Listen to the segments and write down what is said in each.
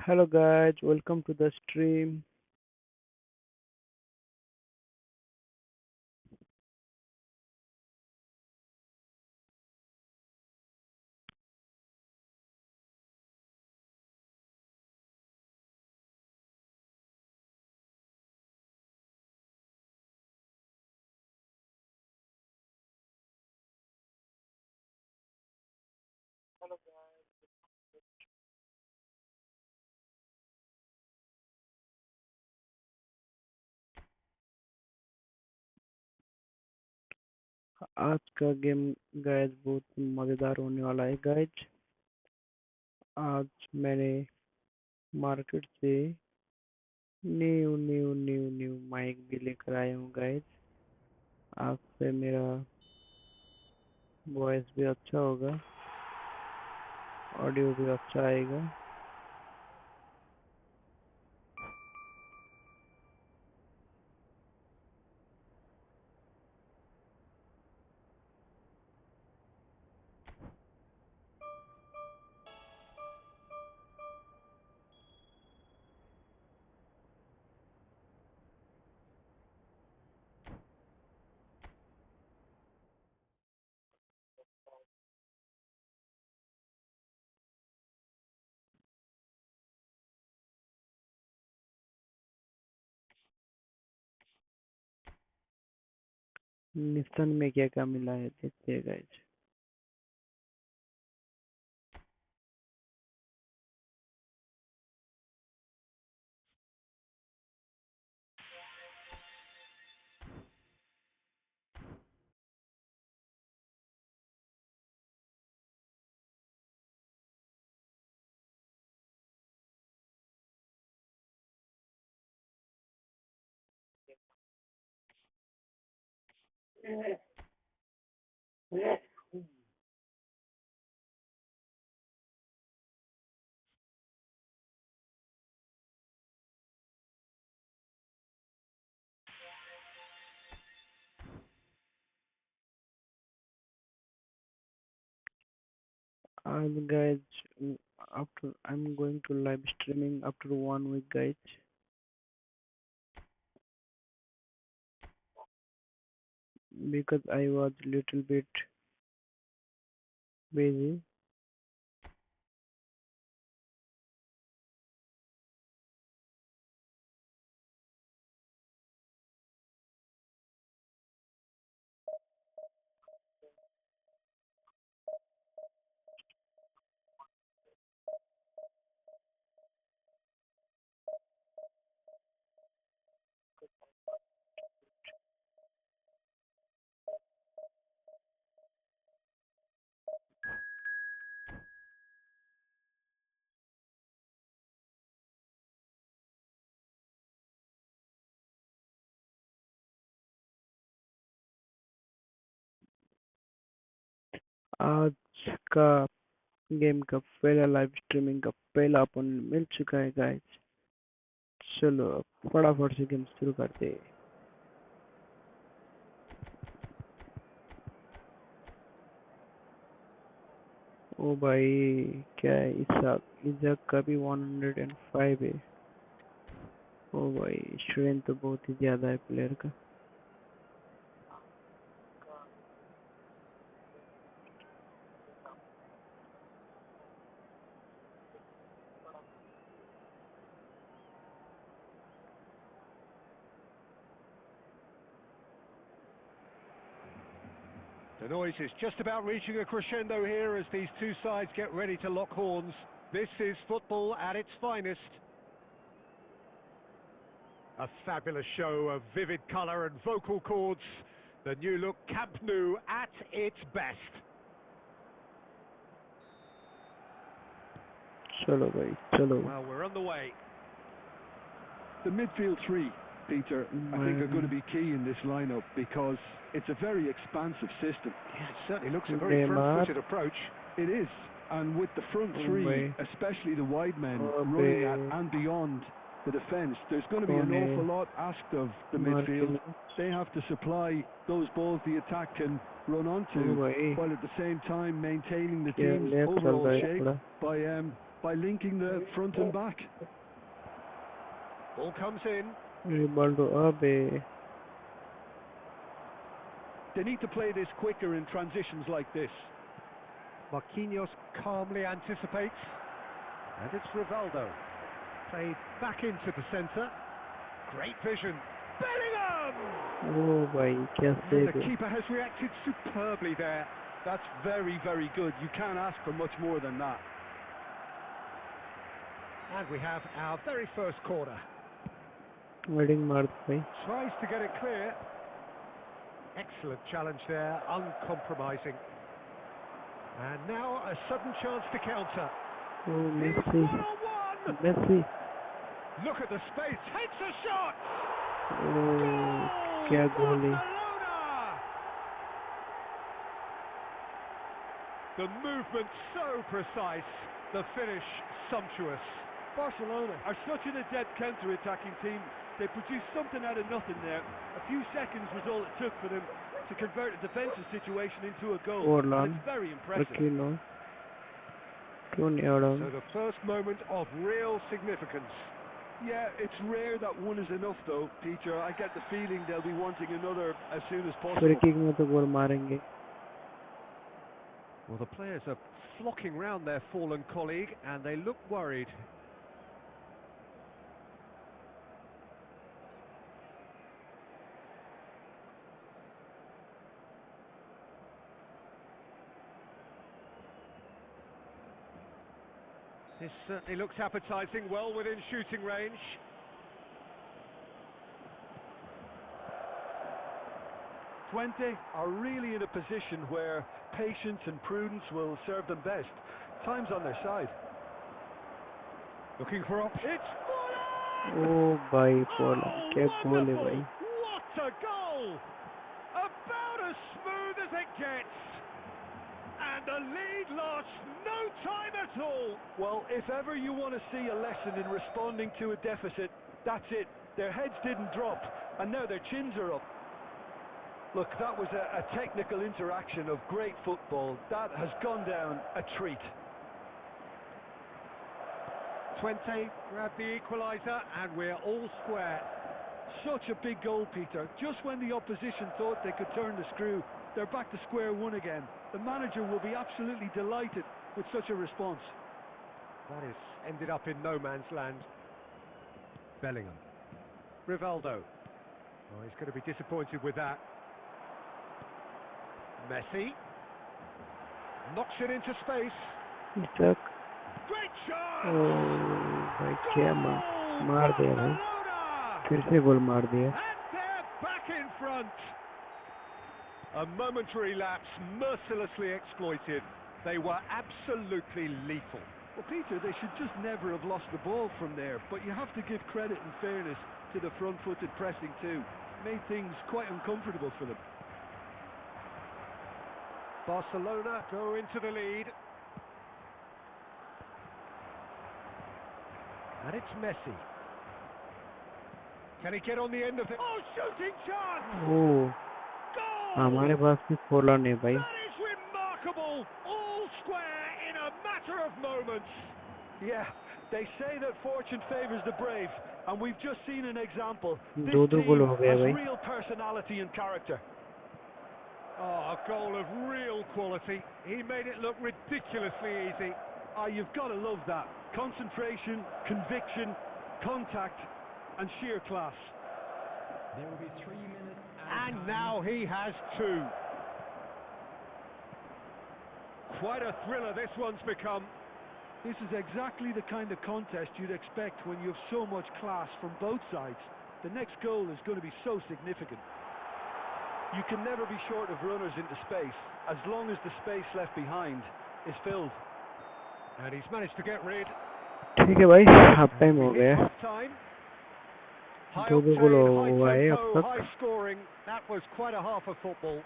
Hello guys, welcome to the stream. आज का game guys बहुत मजेदार होने वाला है गाइस। आज मैंने मार्केट से new new new new mic भी लेकर आया हूँ गाइस। आज से मेरा वॉइस भी अच्छा होगा, ऑडियो भी अच्छा आएगा। निशन में क्या क्या मिला है देखते हैं गाइस। आज guys, after I'm going to live streaming after 1 week guys, because I was little bit busy. आज का गेम का पहला लाइव स्ट्रीमिंग का पहला अपन मिल चुका है गाइस। चलो अब फटाफट से गेम शुरू करते हैं। ओ भाई, क्या है इसाक इसाक का भी 105 है। ओ भाई, स्ट्रेंथ तो बहुत ही ज्यादा है प्लेयर का। The noise is just about reaching a crescendo here as these two sides get ready to lock horns. This is football at its finest. A fabulous show of vivid colour and vocal cords. The new look Camp Nou at its best. चलो भाई चलो। Well, we're on the way. The midfield three, Peter, I think are going to be key in this lineup because it's a very expansive system. Yeah, it certainly looks a very front-footed approach. It is, and with the front three, especially the wide men, Oh, running at babe. and beyond the defence. There's going to be कौन an है awful lot asked of the midfield. मार्किन? They have to supply those balls the attack can run O onto, भाई while at the same time maintaining the क्या team's leg चल overall रहा है shape थोड़ा. by linking the front and back. Ball comes in. रिबाल्डो अबे They need to play this quicker in transitions like this. Marquinhos calmly anticipates. And it's Rivaldo. Played back into the centre. Great vision. Bellingham! ओ भाई क्या And save the है. keeper has reacted superbly there. That's very, very good. You can't ask for much more than that. And we have our very first corner. Wedding मार दो भाई. Tries to get it clear. Excellent challenge there, uncompromising. And now a sudden chance to counter. Oh He's Messi 1-on-1! Messi. Look at the space, takes a shot! Oh Goal! क्या गोल है. Barcelona! The movement so precise, the finish sumptuous. Barcelona are such an adept counter-attacking team. They produced something out of nothing there. A few seconds was all it took for them to convert a defensive situation into a goal. Orlan, And it's very impressive. Marquinhos. क्यों नहीं आ रहा? So the first moment of real significance. Yeah, it's rare that one is enough though, Peter. I get the feeling they'll be wanting another as soon as free possible. Kick में तो गोल मारेंगे. Well, the players are flocking round their fallen colleague and they look worried. This certainly looks appetising, well within shooting range. Twente are really in a position where patience and prudence will serve them best. Time's on their side. Looking for options. It's ओ भाई पोला क्या गोल है wonderful! भाई. What a goal! About as smooth as it gets. And the lead lost no time at all. Well, if ever you want to see a lesson in responding to a deficit, that's it. Their heads didn't drop, and now their chins are up. Look, that was a technical interaction of great football. That has gone down a treat. Twente grabbed the equaliser, and we're all square. Such a big goal, Peter. Just when the opposition thought they could turn the screw, they're back to square one again. The manager will be absolutely delighted with such a response. That is ended up in no man's land. Bellingham. Rivaldo. Oh, he's going to be disappointed with that. Messi. Knocks it into space. तक. Great shot! ओ भाई क्या मार दिया भाई. Barcelona! फिर से गोल मार दिया. And they're back in front. A momentary lapse mercilessly exploited. They were absolutely lethal. Well, Peter, they should just never have lost the ball from there, but you have to give credit and fairness to the front-footed pressing too. Made things quite uncomfortable for them. Barcelona go into the lead. And it's Messi. Can he get on the end of it? Oh, shooting chance! O Goal! हमारे पास भी पोला नहीं भाई. That is remarkable! All square in a matter of moments. Yeah, they say that fortune favours the brave, and we've just seen an example. This दो team गोल हो गया has भाई. real personality and character. Oh, a goal of real quality. He made it look ridiculously easy. You've got to love that. Concentration, conviction, contact, and sheer class. There will be 3 minutes. And now he has two. Quite a thriller this one's become. This is exactly the kind of contest you'd expect when you have so much class from both sides. The next goal is going to be so significant. You can never be short of runners into space, as long as the space left behind is filled. And he's managed to get rid. ठीक है भाई, half time हो गया. Time. High दो गोल octane, हुआ high है tempo, अब high तक. scoring. That was quite a half of football.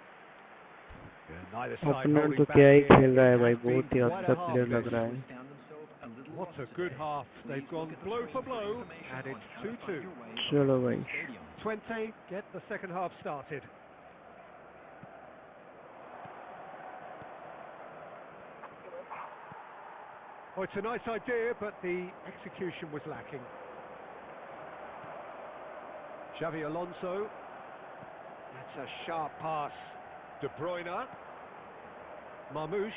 Yeah, neither side opponent holding तो back क्या ही here. खेल रहा है It भाई, has been बहुत ही quite a अच्छा half प्लेयर this. लग रहा है. Found themselves a little What a good half. They've gone blow for blow, and it's 2-2. चलो भाई 20, get the second half started. Oh, it's a nice idea, but the execution was lacking. Xavi Alonso. That's a sharp pass. De Bruyne. Marmoush.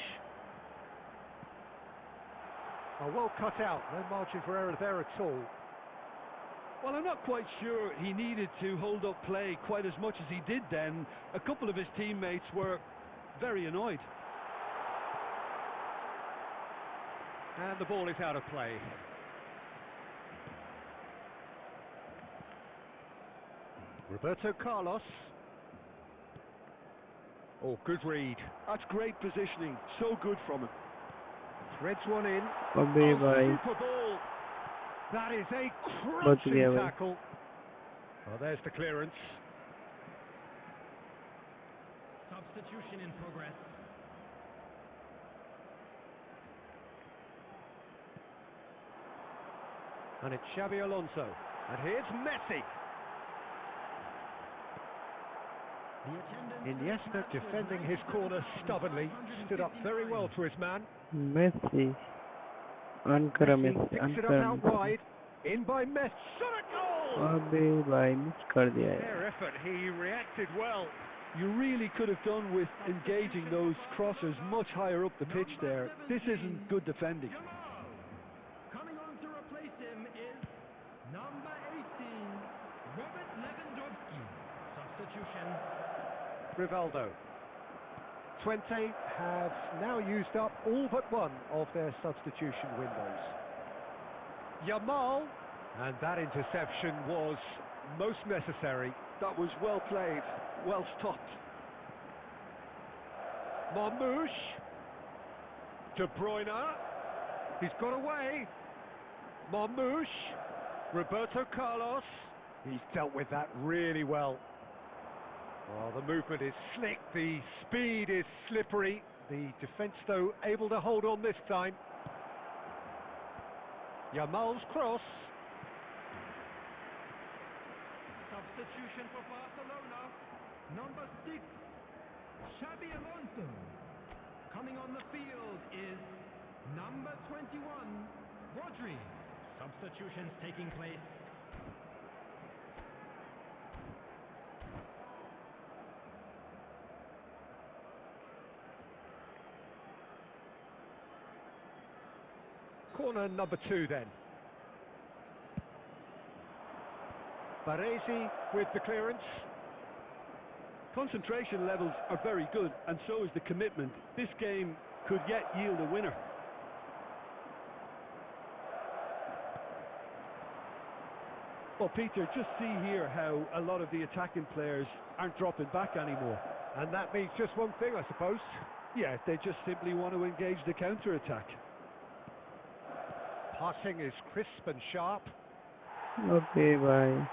Oh, well cut out. No margin for error there at all. Well, I'm not quite sure he needed to hold up play quite as much as he did then. A couple of his teammates were very annoyed. And the ball is out of play. Roberto Carlos. Oh, good read. That's great positioning. So good from him. Threads one in. अबे भाई Super ball. That is a बच crunching गया भाई tackle. Well, there's the clearance. Substitution in progress. And it's Xabi Alonso. And here's Messi. The attendance Iniesta defending his corner stubbornly. Stood up very well for his man. Messi Ankara Messi Messi picks it up Ankara out Messi wide. In by Messi. Shot a goal! अबे भाई miss कर दिया यार Fair effort. He reacted well. You really could have done with engaging those crossers much higher up the pitch there. This isn't good defending. coming on to replace him is number 18, Robert Lewandowski. Substitution. Rivaldo. 20 have now used up all but one of their substitution windows. Yamal, and that interception was most necessary. That was well played, well stopped. Marmoush. De Bruyne. He's got away. Marmoush. Roberto Carlos. He's dealt with that really well. Well, the movement is slick, the speed is slippery. The defence, though, able to hold on this time. Yamal's cross. Substitution for Barcelona. Number 6, Xabi Alonso. Coming on the field is number 21, Rodri. Substitutions taking place. Corner number 2 then. Baresi with the clearance. Concentration levels are very good, and so is the commitment. This game could yet yield a winner. Well, Peter, just see here how a lot of the attacking players aren't dropping back anymore. And that means just one thing, I suppose. Yeah, they just simply want to engage the counter-attack. Passing is crisp and sharp. अबे भाई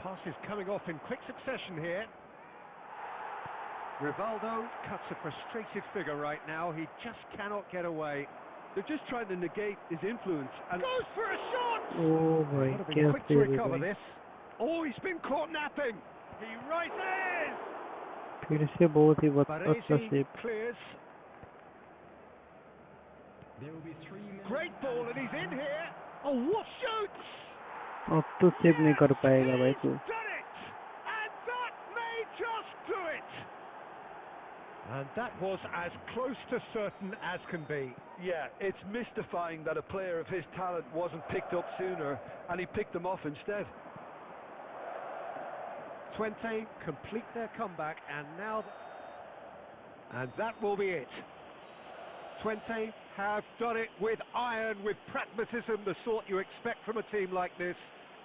Passes coming off in quick succession here. Rivaldo cuts a frustrated figure right now. He just cannot get away. They're just trying to negate his influence. And Goes for a shot! ओ भाई Gotta be क्या quick to save है recover भाई this. Oh, he's been caught napping. He rises. फिर से बहुत ही अच्छा Baresi save clears. There will be 3 minutes. Great ball, and he's in here. Oh, what shoots! अब तो सेव नहीं कर पाएगा भाई He's तू done it! And that may just do it! And that was as close to certain as can be. yeah, it's mystifying that a player of his talent wasn't picked up sooner, and he picked them off instead. 20 complete their comeback, and now... And that will be it. 20 have done it with iron, with pragmatism, the sort you expect from a team like this.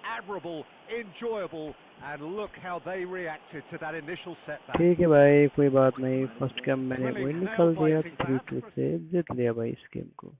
Admirable, enjoyable, and look how they reacted to that initial setback. ठीक है भाई कोई बात नहीं first game मैंने Thrilling, win निकाल दिया nail-biting 3-2 perhaps. से जीत लिया भाई इस गेम को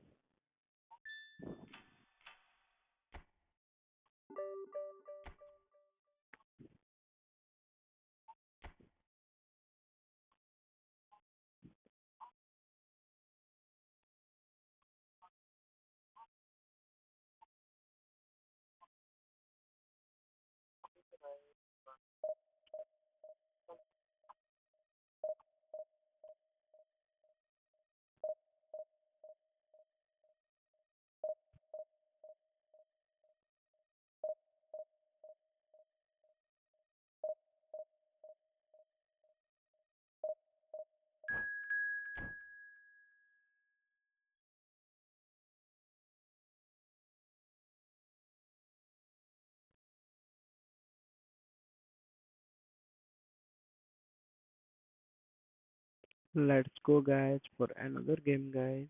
Let's go, guys, for another game, guys.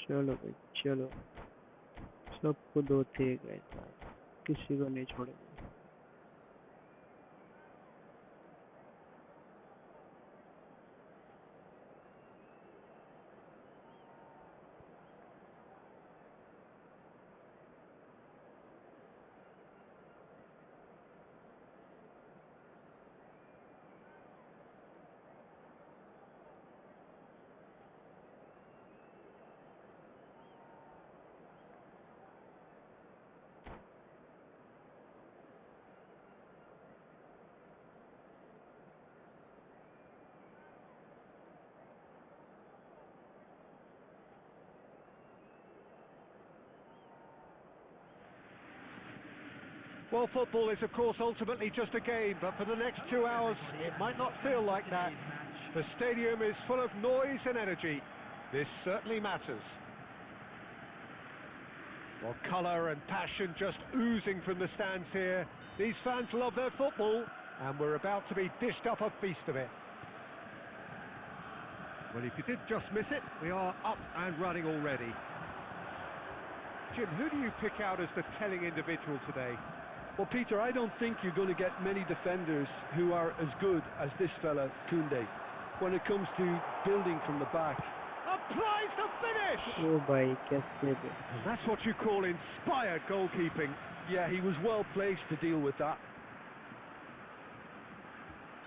चलो भाई, चलो। सबको दो थे गाइस, आज किसी को नहीं छोड़ेंगे। Well, football is, of course, ultimately just a game, but for the next 2 hours, it might not feel like that. The stadium is full of noise and energy. This certainly matters. Well, colour and passion just oozing from the stands here. These fans love their football, and we're about to be dished up a feast of it. Well, if you did just miss it, we are up and running already. Jim, who do you pick out as the telling individual today? Well, Peter, I don't think you're going to get many defenders who are as good as this fella, Koundé, when it comes to building from the back. Applies the finish! ओ भाई कैसे भी। And that's what you call inspired goalkeeping. Yeah, he was well placed to deal with that.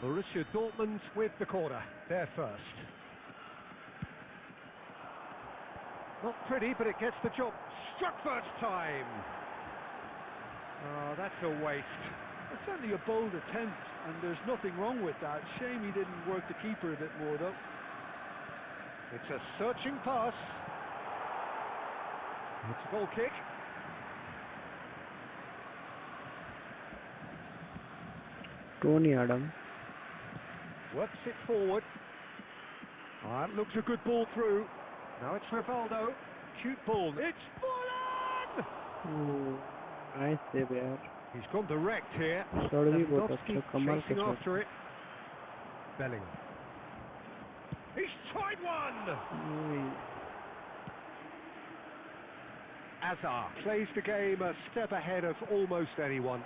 Borussia Dortmund with the corner. They're first. Not pretty, but it gets the job. Struck first time. Oh, that's a waste. It's certainly a bold attempt, and there's nothing wrong with that. Shame he didn't work the keeper a bit more, though. It's a searching pass. It's a goal kick. Tony Adam. Works it forward. Ah, it looks a good ball through. Now it's Rivaldo. Cute ball. It's Fulan! Oh, nice save यार। He's gone direct here. Shot भी बहुत Lewandowski अच्छा, कमाल chasing का shot. after it. Bellingham. He's tried one! Azar plays the game a step ahead of almost anyone.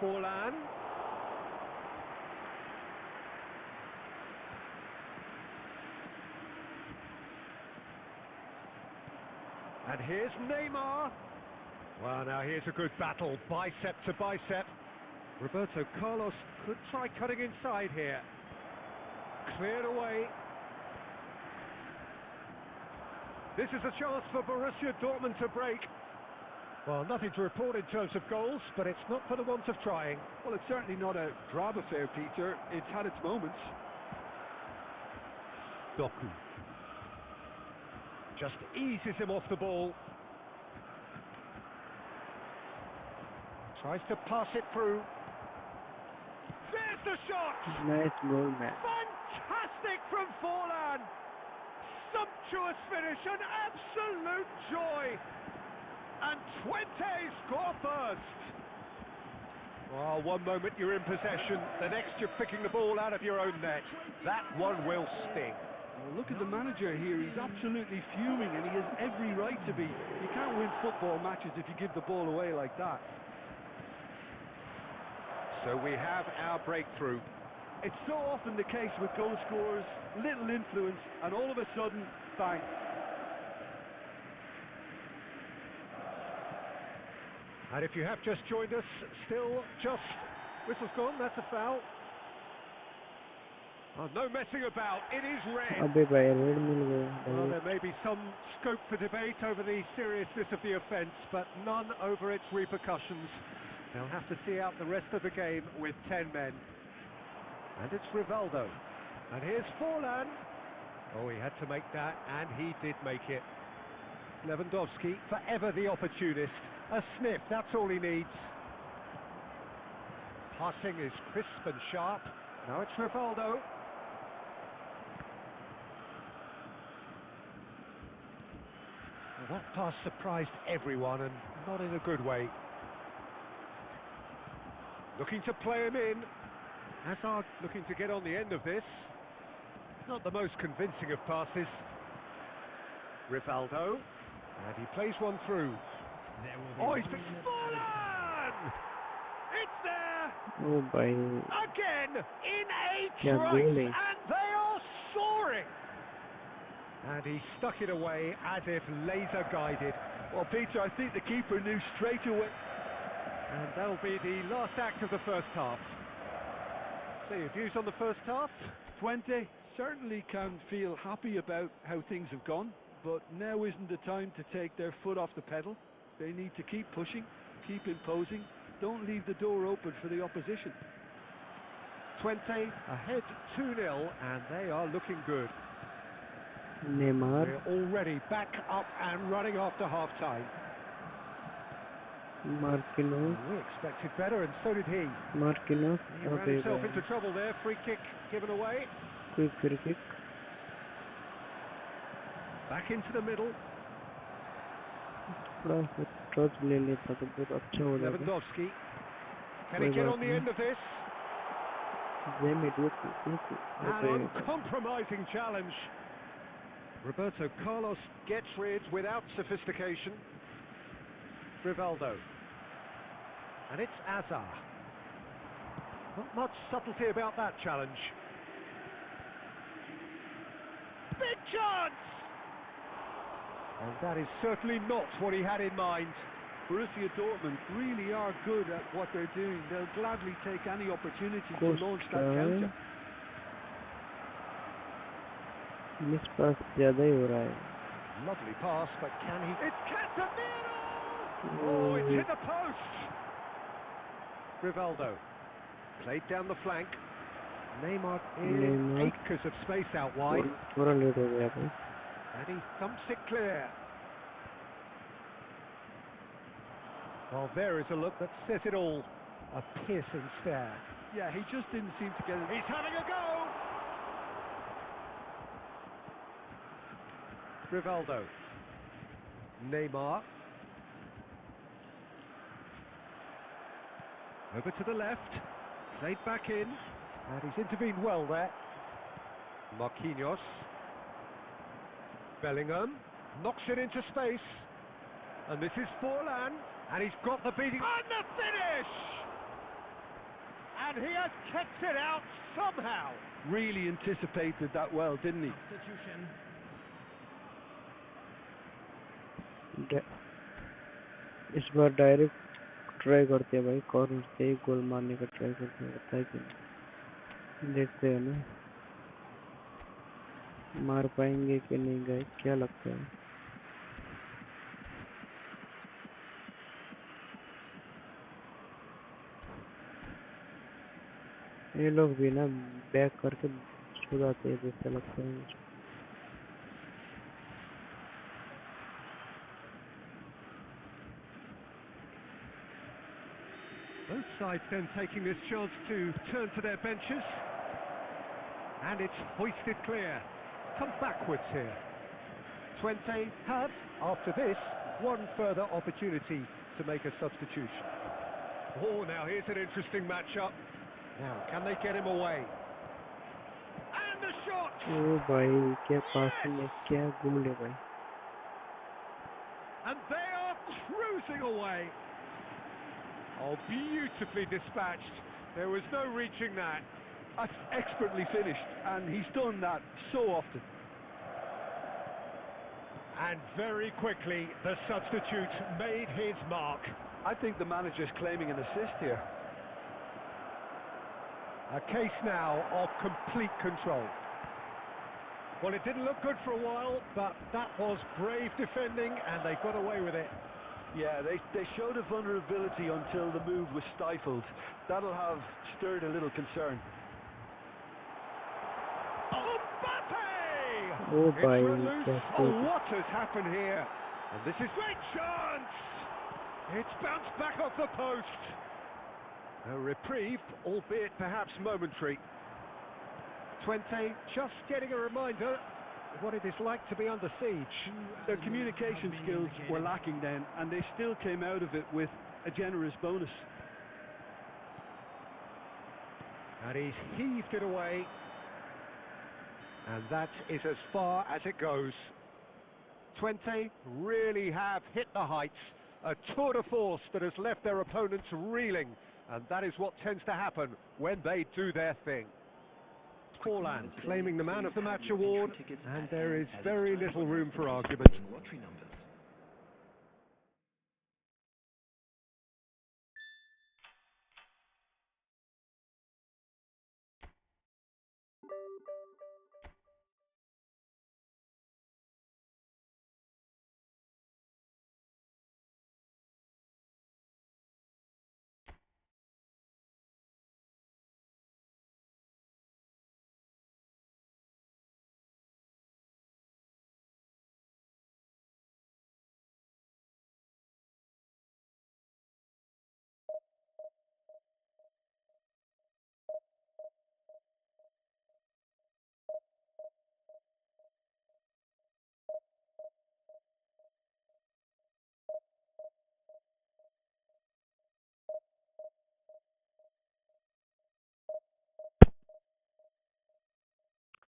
Forlan. And here's Neymar. Well, now here's a good battle, bicep to bicep. Roberto Carlos could try cutting inside here. Cleared away. This is a chance for Borussia Dortmund to break. Well, nothing to report in terms of goals, but it's not for the want of trying. Well, it's certainly not a drab affair, Peter. It's had its moments. Doku just eases him off the ball. Tries to pass it through. There's the shot! Nice goal, man. Fantastic from Forlan! Sumptuous finish, an absolute joy! And Twente score first! Oh, one moment you're in possession, the next you're picking the ball out of your own net. That one will sting. Well, look at the manager here. He's absolutely fuming, and he has every right to be. You can't win football matches if you give the ball away like that. So we have our breakthrough. It's so often the case with goal scorers, little influence, and all of a sudden, bang. And if you have just joined us, still just... Whistle's gone, that's a foul. Oh, no messing about, it is red. अबे भाई red मिल गया Well, भाई। there may be some scope for debate over the seriousness of the offence, but none over its repercussions. They'll have to see out the rest of the game with 10 men. And it's Rivaldo. And here's Forlan. Oh, he had to make that, and he did make it. Lewandowski, forever the opportunist. A sniff, that's all he needs. Passing is crisp and sharp. Now it's Rivaldo. That pass surprised everyone, and not in a good way. Looking to play him in. Hazard looking to get on the end of this. Not the most convincing of passes. Rivaldo, and he plays one through. There will be Oh, 1 he's been minute fallen! It's there! ओ भाई Again, in a क्या trice, गोल है and they are soaring! And he stuck it away as if laser guided. Well, Peter, I think the keeper knew straight away. And that'll be the last act of the first half. So your views on the first half? 20 certainly can feel happy about how things have gone, but now isn't the time to take their foot off the pedal. They need to keep pushing, keep imposing, don't leave the door open for the opposition. 20 ahead 2-0, and they are looking good. Neymar They're already back up and running after half-time. मार्किनोस We expected better, and so did he. मार्किनोस He ran अबे himself भाई into trouble there. Free kick given away. कोई free kick Back into the middle. थोड़ा सा touch ले लेता तो बहुत अच्छा हो जाता Lewandowski. Can कोई he get बात on the नहीं end of this? Jamie डूट An अबे uncompromising challenge. Roberto Carlos gets rid without sophistication. Rivaldo. And it's Azar. Not much subtlety about that challenge. Big chance! And that is certainly not what he had in mind. Borussia Dortmund really are good at what they're doing. They'll gladly take any opportunity to launch that Costa counter. Miss pass ज्यादा ही हो रहा है Lovely pass, but can he... It's Casemiro! Oh, it's hit the post! Rivaldo. Played down the flank. Neymar in Neymar. acres of space out wide. थोड़ा late हो गया भाई And he thumps it clear. Well, there is a look that says it all. A piercing stare. Yeah, he just didn't seem to get it. He's having a go! Rivaldo. Neymar. Over to the left. Played back in. And he's intervened well there. Marquinhos. Bellingham. Knocks it into space. And this is Forlan. And he's got the beating. And the finish! And he has kept it out somehow. Really anticipated that well, didn't he? substitution. इस बार direct try करते हैं भाई corner से एक गोल मारने का try करते हैं होता है कि नहीं देखते हैं ना मार पाएंगे कि नहीं गाइस क्या लगता है ये लोग भी ना बैक करके सो जाते हैं जैसा लगता है मुझे Both sides then taking this chance to turn to their benches. And it's hoisted clear. Come backwards here. 20 have, after this, one further opportunity to make a substitution. Oh, now here's an interesting matchup. Now, can they get him away? And the shot! ओ भाई क्या passing है क्या गोल है भाई And they are cruising away. Oh, beautifully dispatched. There was no reaching that. That's expertly finished, and he's done that so often. And very quickly, the substitute made his mark. I think the manager's claiming an assist here. A case now of complete control. Well, it didn't look good for a while, but that was brave defending, and they got away with it. Yeah, they showed a vulnerability until the move was stifled. That'll have stirred a little concern. Mbappe! O It's भाई run loose. क्या Oh, goal what has happened here? And this is great chance! It's bounced back off the post. A reprieve, albeit perhaps momentary. 20, just getting a reminder what it is like to be under siege. Their communication skills were lacking then, and they still came out of it with a generous bonus. And he's heaved it away. And that is as far as it goes. 20 really have hit the heights. A tour de force that has left their opponents reeling. And that is what tends to happen when they do their thing. Forlan claiming the Man of the Match award, and there is very little room for argument.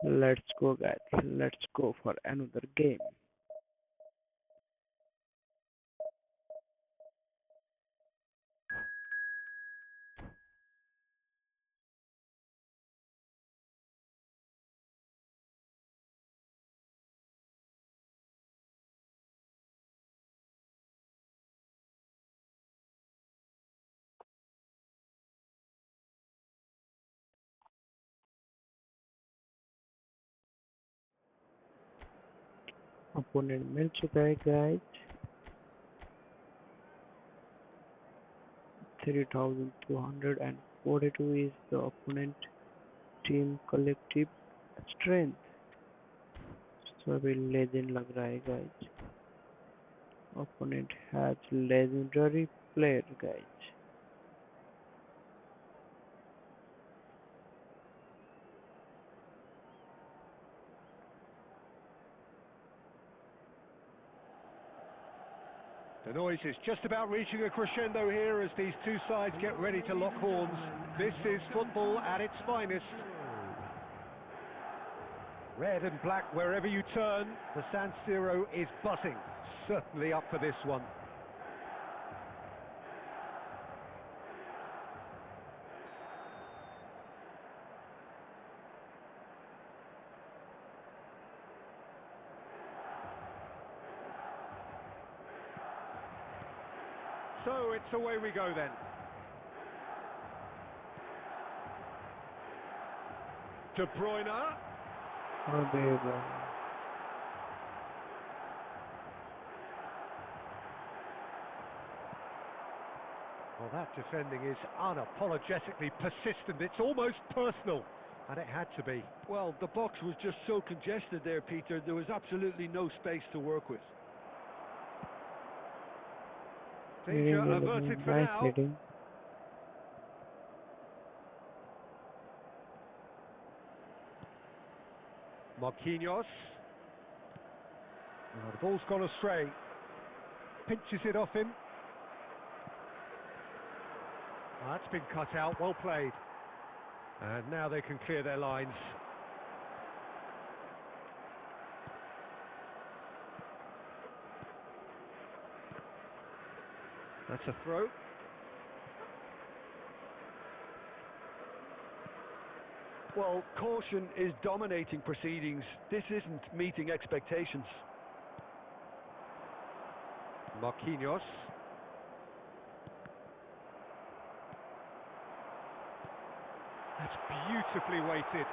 Let's go, guys. Let's go for another game. Opponent मिल चुका है, guys. 3,242 is the opponent team collective strength. सभी legend लग रहा है, guys. Opponent has legendary player, guys. The noise is just about reaching a crescendo here as these two sides get ready to lock horns. This is football at its finest. Red and black wherever you turn, the San Siro is buzzing. Certainly up for this one. So it's away we go then. De Bruyne. अबे भाई. Well, that defending is unapologetically persistent. It's almost personal, and it had to be. Well, the box was just so congested there, Peter. There was absolutely no space to work with. Danger averted for Nice now. heading. Marquinhos. Oh, the ball's gone astray. Pinches it off him. Oh, that's been cut out, well played. And now they can clear their lines. That's a throw. Well, caution is dominating proceedings. This isn't meeting expectations. Marquinhos. That's beautifully weighted.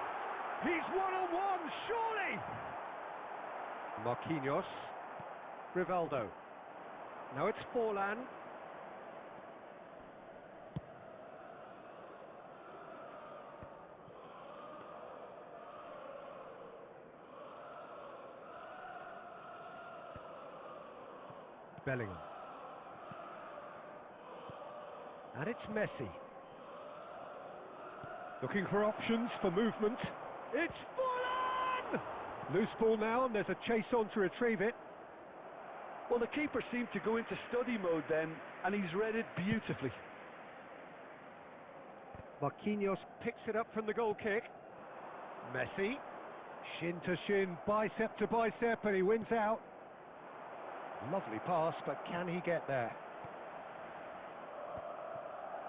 He's one-on-one, surely! Marquinhos. Rivaldo. Now it's Forlan. Bellingham. And it's Messi. Looking for options for movement. It's Forlan! Loose ball now, and there's a chase on to retrieve it. Well, the keeper seemed to go into study mode then, and he's read it beautifully. Marquinhos picks it up from the goal kick. Messi, shin to shin, bicep to bicep, and he wins out. Lovely pass, but can he get there?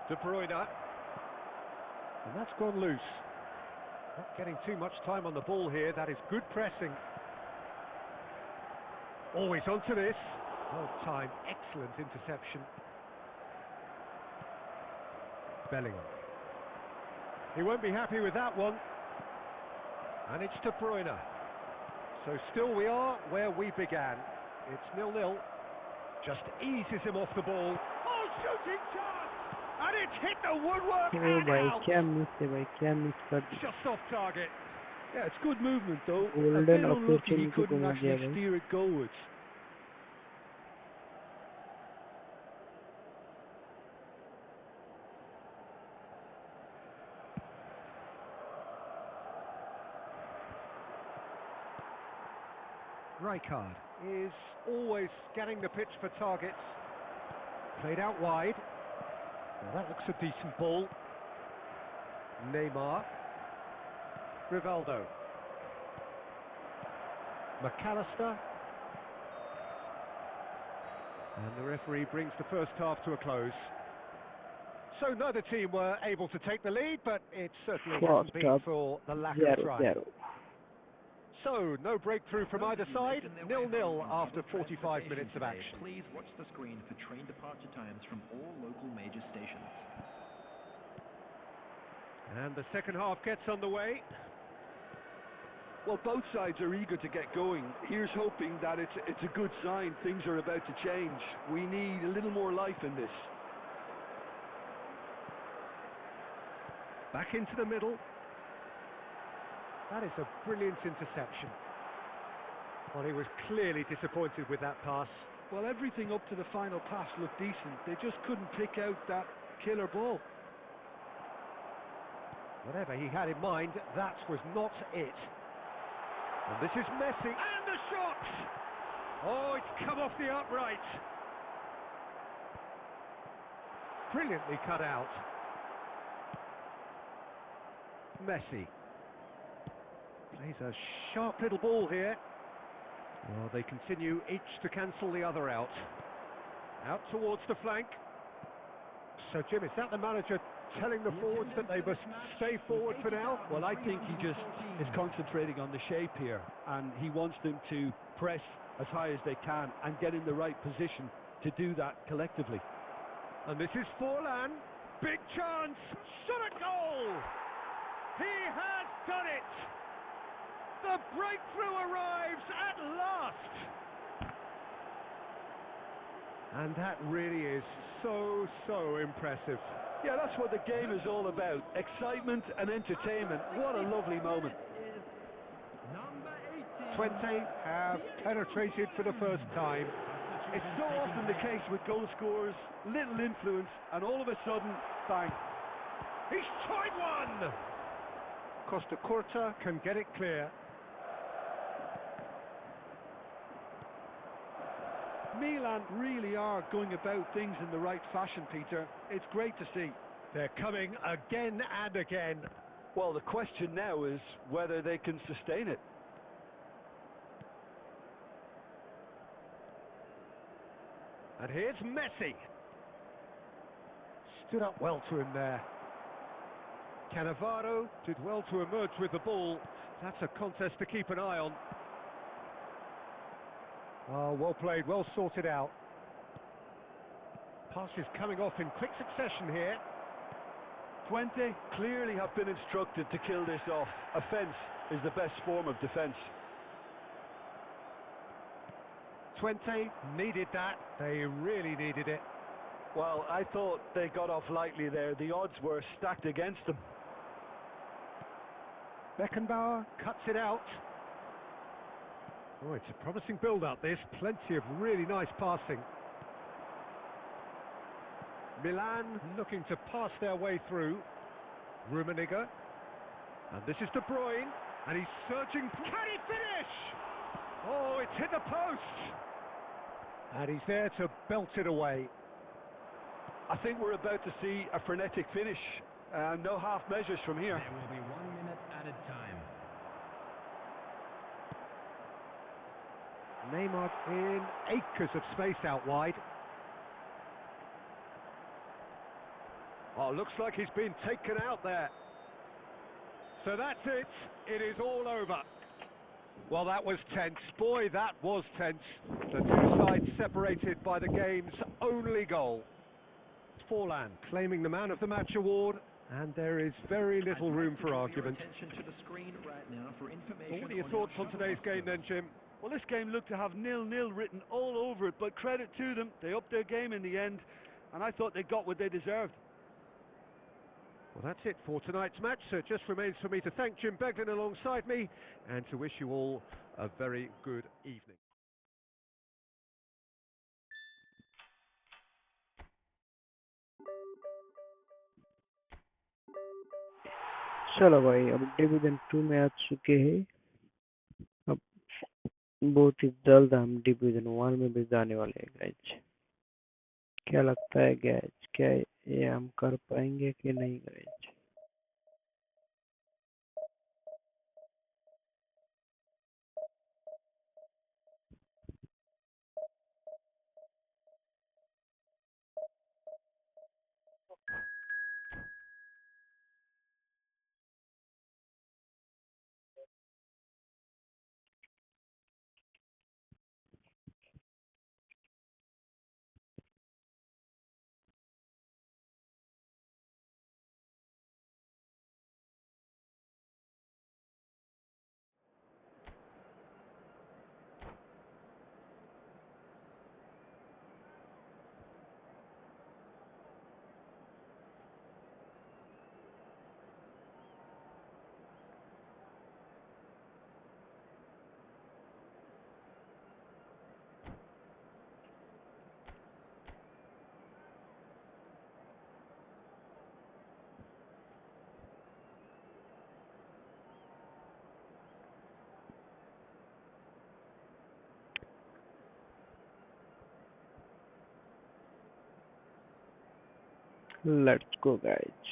De Bruyne, and that's gone loose. Not getting too much time on the ball here. That is good pressing. Always onto this. Well timed, excellent interception. Bellingham. He won't be happy with that one. And it's De Bruyne. So still we are where we began. It's 0-0. Just eases him off the ball. Oh, shooting chance! And it's hit the woodwork oh and भाई out. क्या miss है भाई, क्या miss कर दी. Just off target. Yeah, it's good movement though. A Golden bit unlucky he opportunity couldn't को मिल गया actually भाई. steer it goalwards. Rijkaard is always scanning the pitch for targets. Played out wide. Well, that looks a decent ball. Neymar. Rivaldo. McAllister. And the referee brings the first half to a close. So neither team were able to take the lead, but it certainly hasn't First been half, for the lack of 0-0. trying. So, no breakthrough from either side, 0-0 after 45 minutes of action. Please watch the screen for train departure times from all local major stations. And the second half gets underway. Well, both sides are eager to get going. Here's hoping that it's a good sign. Things are about to change. We need a little more life in this. Back into the middle. That is a brilliant interception. Well, he was clearly disappointed with that pass. Well, everything up to the final pass looked decent. They just couldn't pick out that killer ball. Whatever he had in mind, that was not it. And this is Messi. And the shot! Oh, it's come off the upright. Brilliantly cut out. Messi. Plays a sharp little ball here. Well, they continue each to cancel the other out. Out towards the flank. So, Jim, is that the manager telling the forwards that they must stay forward for now? Well, I think he just is concentrating on the shape here, and he wants them to press as high as they can and get in the right position to do that collectively. And this is Forlan. Big chance. Shot at goal. He has done it. The breakthrough arrives at last. And that really is so impressive. Yeah, that's what the game is all about. Excitement and entertainment. What a lovely moment. Number 18. 20 have penetrated for the first time. It's so often the case with goal scorers, little influence, and all of a sudden, bang. He's tried one! Costa Curta can get it clear. Milan really are going about things in the right fashion, Peter. It's great to see. They're coming again and again. Well, the question now is whether they can sustain it. And here's Messi. Stood up well to him there. Cannavaro did well to emerge with the ball. That's a contest to keep an eye on. Oh, well played, well sorted out. Passes coming off in quick succession here. 20 clearly have been instructed to kill this off. Offence is the best form of defence. 20 needed that. They really needed it. Well, I thought they got off lightly there. The odds were stacked against them. Beckenbauer cuts it out. Oh, it's a promising build-up, this. Plenty of really nice passing. Milan looking to pass their way through. Rummenigge. And this is De Bruyne, and he's searching. Can he finish? Oh, it's hit the post. And he's there to belt it away. I think we're about to see a frenetic finish. No half measures from here. There will be 1 minute added time. Neymar in acres of space out wide. Oh, looks like he's been taken out there. So that's it. It is all over. Well, that was tense. Boy, that was tense. The two sides separated by the game's only goal. Forlan claiming the Man of the Match award, and there is very little room for argument. Attention to the screen right now for information. Well, what are your thoughts on today's game then, Jim? Well, this game looked to have 0-0 written all over it, but credit to them. They upped their game in the end, and I thought they got what they deserved. Well, that's it for tonight's match. So it just remains for me to thank Jim Beglin alongside me and to wish you all a very good evening. चलो भाई, अब division 2 में आ चुके हैं। अब बहुत ही जल्द हम डिवीजन 1 में भी जाने वाले हैं गाइज। क्या लगता है गाइज, क्या ये हम कर पाएंगे कि नहीं गाइज? Let's go guys.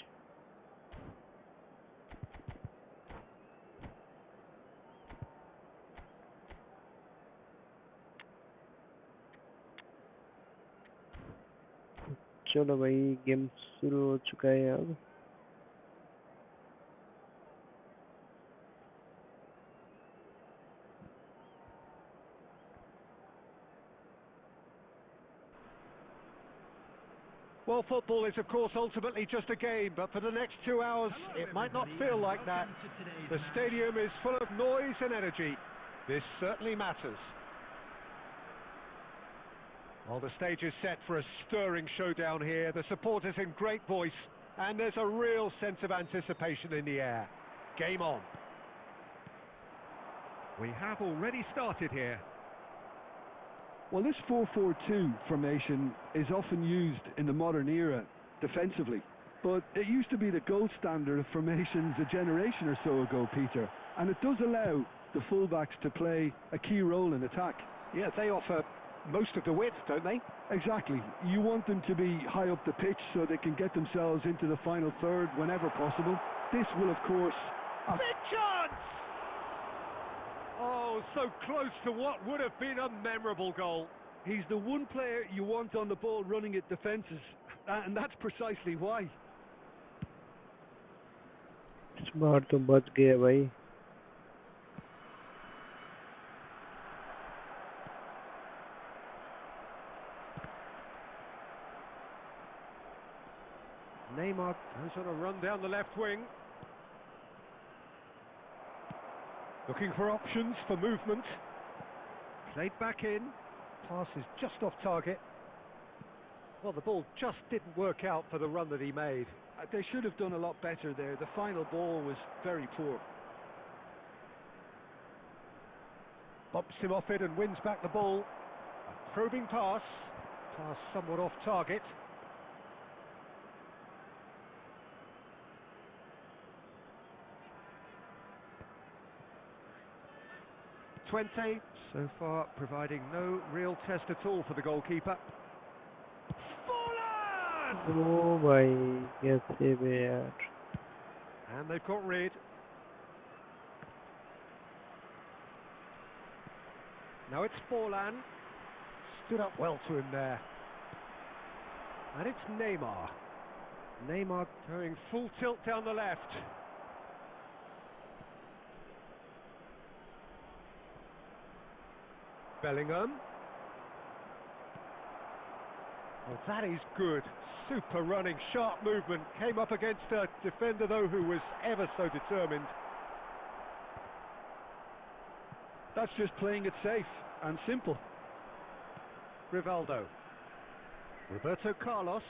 चलो भाई, गेम शुरू हो चुका है अब। Well, football is, of course, ultimately just a game, but for the next 2 hours, it might not feel like that. The stadium is full of noise and energy. This certainly matters. Well, the stage is set for a stirring showdown here. The supporters in great voice, and there's a real sense of anticipation in the air. Game on. We have already started here. Well, this 4-4-2 formation is often used in the modern era defensively, but it used to be the gold standard of formations a generation or so ago, Peter, and it does allow the fullbacks to play a key role in attack. Yeah, they offer most of the width, don't they? Exactly. You want them to be high up the pitch so they can get themselves into the final third whenever possible. This will, of course... Big chance! Oh, so close to what would have been a memorable goal. He's the one player you want on the ball running at defences, and that's precisely why. इस बार तो बच गया भाई। Neymar goes on a run down the left wing. Looking for options for movement. Played back in. Pass is just off target. Well, the ball just didn't work out for the run that he made. They should have done a lot better there. The final ball was very poor. Bumps him off it and wins back the ball. A probing pass. Pass somewhat off target. 20 so far, providing no real test at all for the goalkeeper. Fallen! ओ भाई कैसे बे यार. And they've got rid. Now it's Forlan. Stood up well to him there. And it's Neymar. Neymar going full tilt down the left. Bellingham. Well, that is good. Super running, sharp movement. Came up against a defender, though, who was ever so determined. That's just playing it safe and simple. Rivaldo. Roberto Carlos.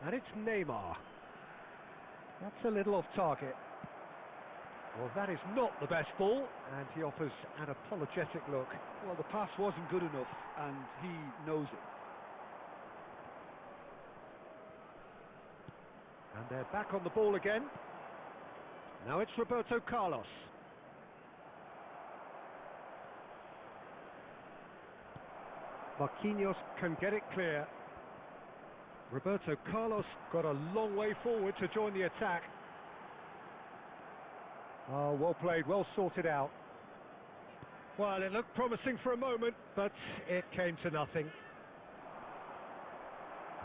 And it's Neymar. That's a little off target. Well, that is not the best ball, and he offers an apologetic look. Well, the pass wasn't good enough, and he knows it. And they're back on the ball again. Now it's Roberto Carlos. Marquinhos can get it clear. Roberto Carlos got a long way forward to join the attack. Oh, well played, well sorted out. Well, it looked promising for a moment, but it came to nothing.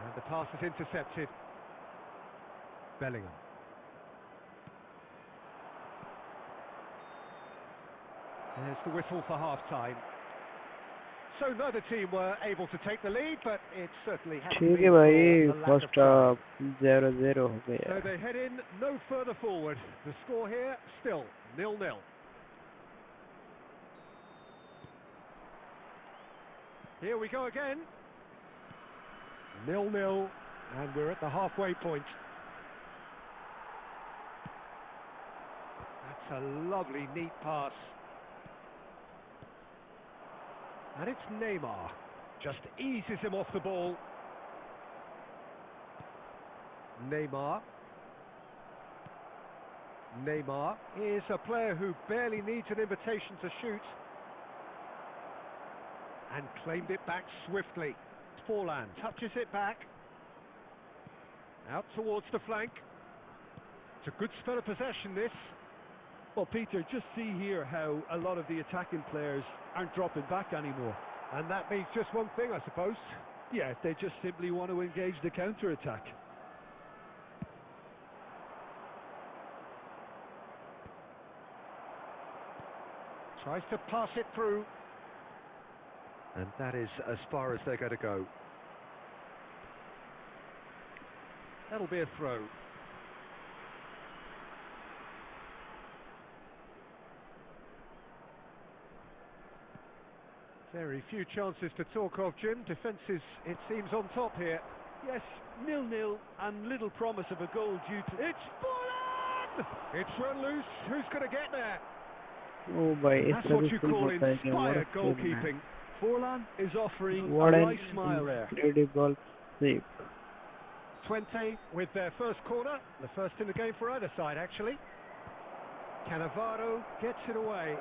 And the pass is intercepted. Bellingham. There's the whistle for half-time. So neither team were able to take the lead, but it certainly had to ठीक be है for भाई. the lack of first trying. Half 0-0 हो So गया. they head in no further forward. The score here still 0-0. Here we go again. 0-0, and we're at the halfway point. That's a lovely, neat pass. And it's Neymar. Just eases him off the ball. Neymar. Neymar is a player who barely needs an invitation to shoot. And claimed it back swiftly. Forlan touches it back. Out towards the flank. It's a good spell of possession, this. Well, Peter, just see here how a lot of the attacking players aren't dropping back anymore. And that means just one thing, I suppose. Yeah, they just simply want to engage the counter-attack. Tries to pass it through. And that is as far as they're going to go. That'll be a throw. Very few chances to talk of, Jim. Defence is, it seems, on top here. Yes, 0-0 and little promise of a goal due to... It's Forlan! It's run loose. Who's going to get there? ओ भाई इस That's तरह what भी you full call होता है क्या? inspired goalkeeping. Forlan is offering What a an right smile there. incredible save. 20 with their first corner. The first in the game for either side, actually. Cannavaro gets it away.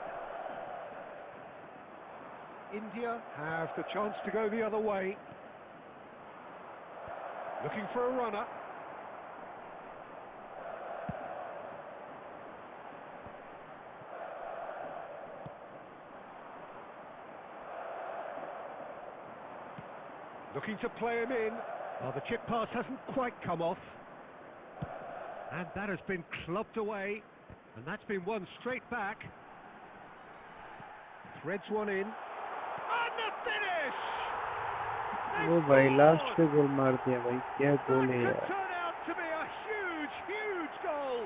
India have the chance to go the other way. Looking for a runner. Looking to play him in. Well, the chip pass hasn't quite come off. And that has been clubbed away. And that's been won straight back. Threads one in. And the finish! ओ भाई last पे गोल मार दिया भाई. क्या गोल है That यार. could turn out to be a huge, huge goal.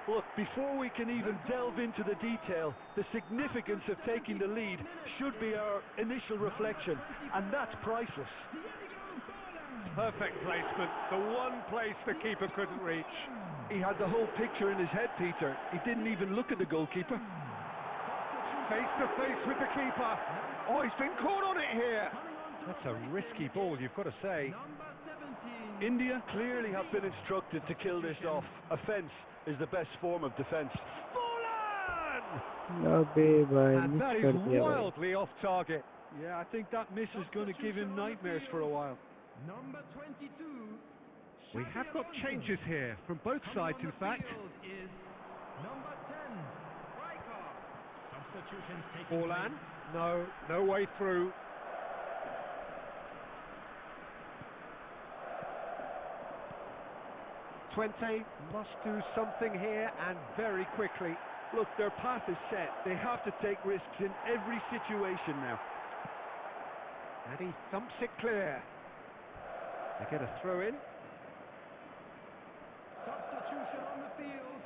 Look, before we can even delve into the detail, the significance of taking the lead should be our initial reflection, and that's priceless. Perfect placement. The one place the keeper couldn't reach. He had the whole picture in his head, Peter. He didn't even look at the goalkeeper. Face to face with the keeper. Oh, he's been caught on it here. That's a risky ball, you've got to say. India clearly have been instructed to kill this off. Offence is the best form of defence. Forlan! अबे भाई And miss that is कर दिया भाई. wildly off target. Yeah, I think that miss is going to give him nightmares for a while. Number 22. We have got Alonso. changes here from both Coming sides, on in the fact. field is number 10. Striker. Substitutions taking Orlan, place. no way through. Twente must do something here and very quickly. Look, their path is set. They have to take risks in every situation now. And he thumps it clear. They get a throw in. Substitution on the field.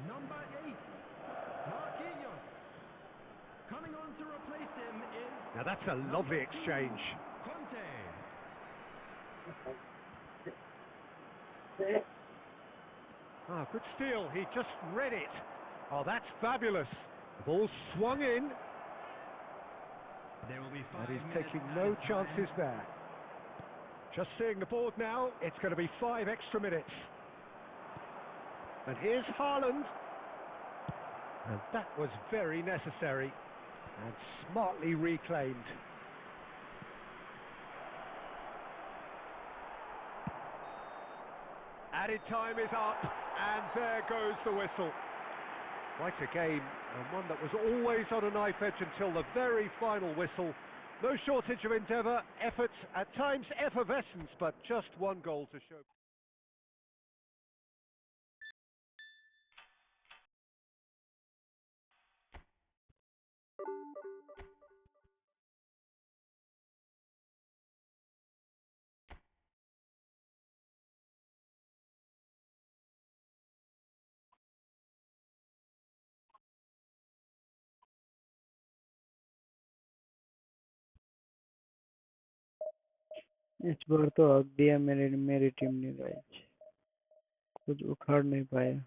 Number 8. Marquinhos. Coming on to replace him is Now that's a lovely exchange. Conte. Ah, good steal. He just read it. Oh, that's fabulous. The ball swung in, There will be 5 and he's minutes taking added no time. chances there. Just seeing the board now, it's going to be 5 extra minutes. And here's Haaland. And that was very necessary and smartly reclaimed. Added time is up, and there goes the whistle. Quite a game, and one that was always on a knife edge until the very final whistle. No shortage of endeavour, effort, at times effervescence, but just one goal to show. इस बार तो हक दिया मेरी team ने guys. कुछ उखाड़ नहीं पाया.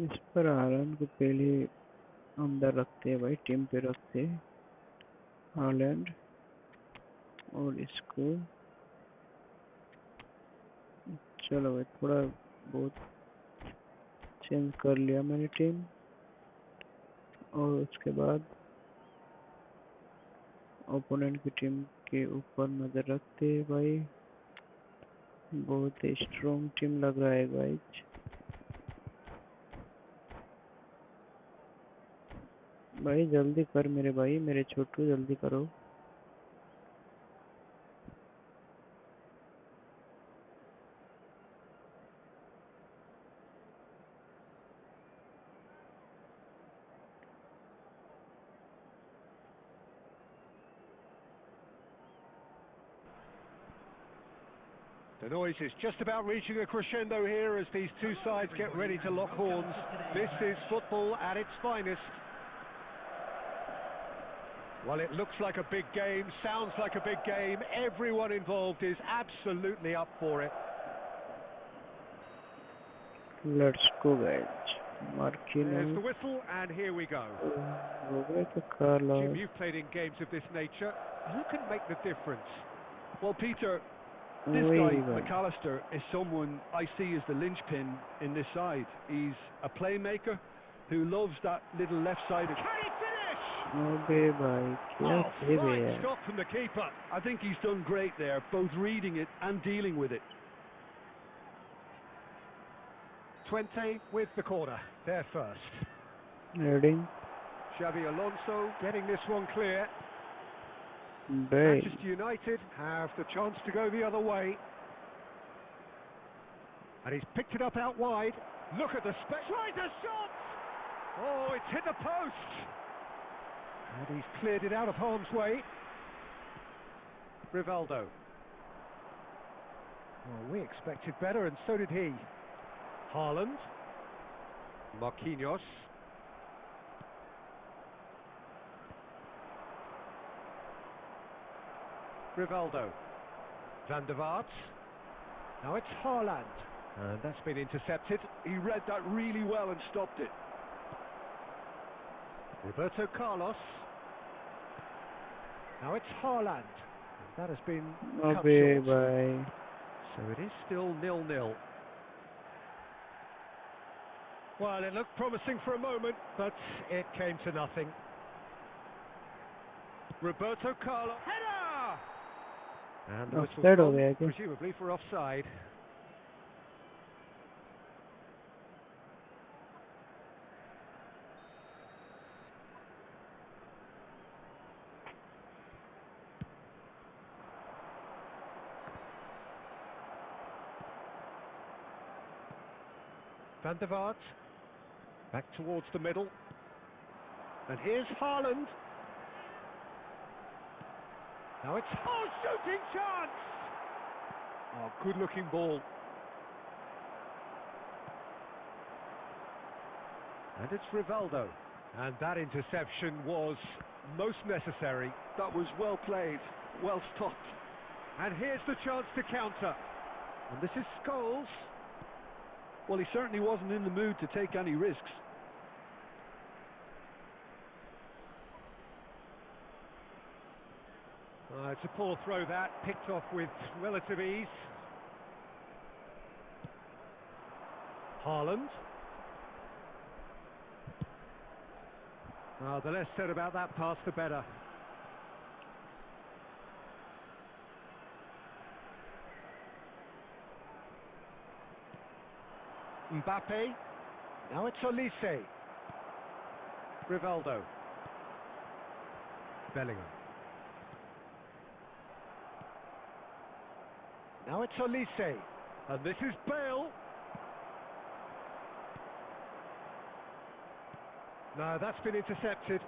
इस पर हालैंड को पहले अंदर रखते हैं भाई, टीम पे रखते हैं हालैंड. और इसको चलो भाई थोड़ा बहुत चेंज कर लिया मैंने टीम. और उसके बाद ओपोनेंट की टीम के ऊपर नजर रखते हैं भाई. बहुत ही स्ट्रॉन्ग टीम लग रहा है गाइज. भाई जल्दी कर मेरे भाई, मेरे छोटू जल्दी करो. The noise is just about reaching a crescendo here as these two sides get ready to lock horns. This is football at its finest. Well, it looks like a big game, sounds like a big game. Everyone involved is absolutely up for it. Let's go guys. There's मार्किनोस the whistle, and here we go. Roberto Carlos. Jim, you've played in games of this nature. Who can make the difference? Well, Peter, this वही guy, भाई. McAllister, is someone I see as the linchpin in this side. He's a playmaker who loves that little left-sided. Can he finish? अबे भाई क्या Oh, save है fine यार. stop from the keeper. I think he's done great there, both reading it and dealing with it. 20 with the corner, there first. Reading. Xavi Alonso getting this one clear. Bale. Manchester United have the chance to go the other way. And he's picked it up out wide. Look at the space. Tries a shot! Oh, it's hit the post! And he's cleared it out of harm's way. Rivaldo. Well, we expected better, and so did he. Haaland. Marquinhos. Rivaldo. Van der Vaart. Now it's Haaland. And that's been intercepted. He read that really well and stopped it. Roberto Carlos. Now it's Haaland. And that has been cut Okay, short. bye. So it is still 0-0. Well, it looked promising for a moment, but it came to nothing. Roberto Carlos. Header! And the whistle's Offside हो gone, गया क्या? presumably for offside. Van der Vaart. Back towards the middle. And here's Haaland. Now it's... Oh, shooting chance! Oh, good-looking ball. And it's Rivaldo. And that interception was most necessary. That was well played, well stopped. And here's the chance to counter. And this is Scholes. Well, he certainly wasn't in the mood to take any risks. It's a poor throw that, picked off with relative ease. Haaland. The less said about that pass, the better. Mbappe. Now it's Olise. Rivaldo. Bellingham. Now it's Olise. And this is Bale. No, that's been intercepted.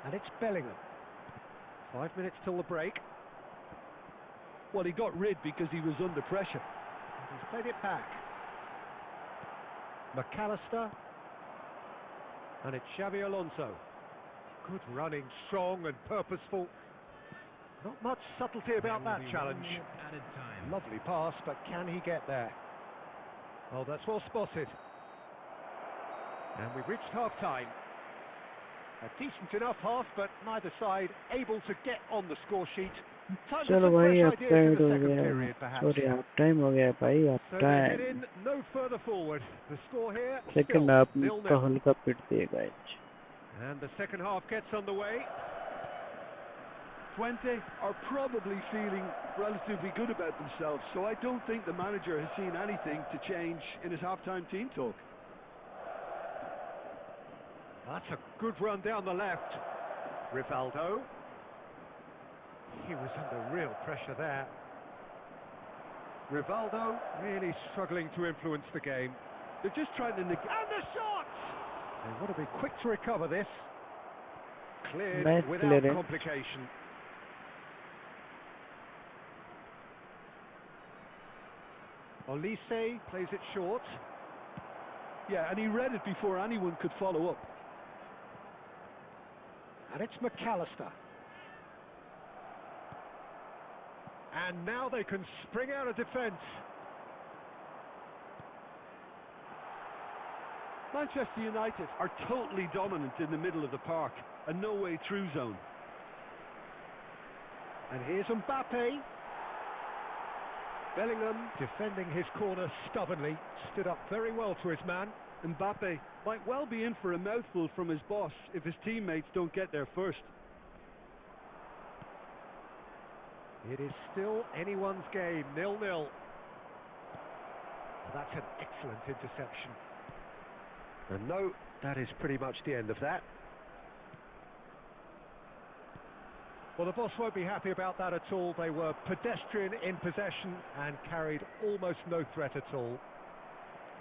And it's Bellingham. 5 minutes till the break. Well, he got rid because he was under pressure. He's played it back. McAllister. And it's Xavi Alonso. Good running, strong and purposeful. Not much subtlety about that challenge. Lovely pass, but can he get there? Oh, that's well spotted. And we've reached half-time. A decent enough half, but neither side able to get on the score sheet. Time for चलो some भाई fresh अब ideas in time the हो second गया period, perhaps. Sorry half time हो गया भाई half So they head time in no further forward. The score here second still half 0-0. का हल्का पिट दिए guys And the second half gets underway. 20 are probably feeling relatively good about themselves, so I don't think the manager has seen anything to change in his half-time team talk. That's a good run down the left. Rivaldo. He was under real pressure there. Rivaldo really struggling to influence the game. They're just trying to And the shot! They want to be quick to recover this. Cleared Nice without clearance. complication. Olise plays it short. Yeah, and he read it before anyone could follow up. And it's McAllister. And now they can spring out of defence. Manchester United are totally dominant in the middle of the park, a no-way through zone. And here's Mbappe. Bellingham defending his corner stubbornly, stood up very well to his man. Mbappe might well be in for a mouthful from his boss if his teammates don't get there first. It is still anyone's game, 0-0. That's an excellent interception. And no, that is pretty much the end of that. Well, the boss won't be happy about that at all. They were pedestrian in possession and carried almost no threat at all.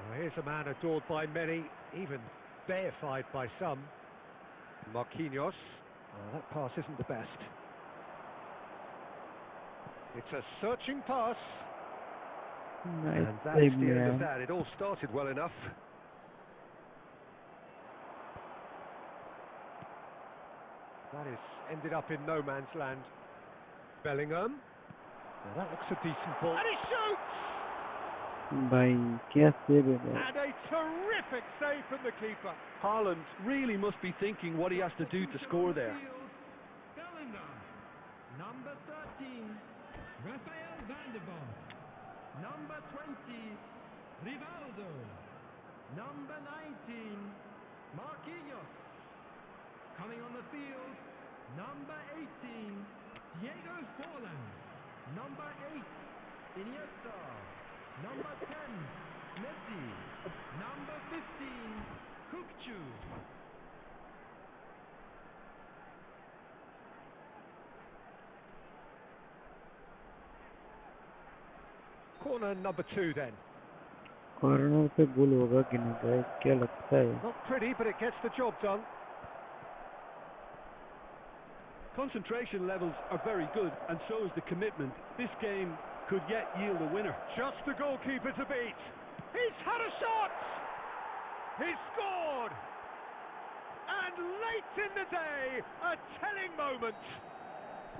Well, here's a man adored by many, even deified by some. Marquinhos. That pass isn't the best. It's a searching pass. Nice And that's play, the end of man. that. It all started well enough. That is ended up in no man's land. Bellingham. Now that looks a decent ball. And he shoots! भाई क्या save है भाई. And a terrific save from the keeper. Haaland really must be thinking what he has to do to score there. Bellingham. Number 13, Rafael van der Vaart. Number 20, Rivaldo. Number 19, Marquinhos. Coming on the field, number 18, Diego Forlan. Number 8, Iniesta. Number 10, Messi. Number 15, Kukcu. Corner number 2 then. Corner पे गोल होगा कि नहीं भाई, क्या लगता है? Not pretty, but it gets the job done. Concentration levels are very good, and so is the commitment. This game could yet yield a winner. Just the goalkeeper to beat. He's had a shot! He's scored! And late in the day, a telling moment.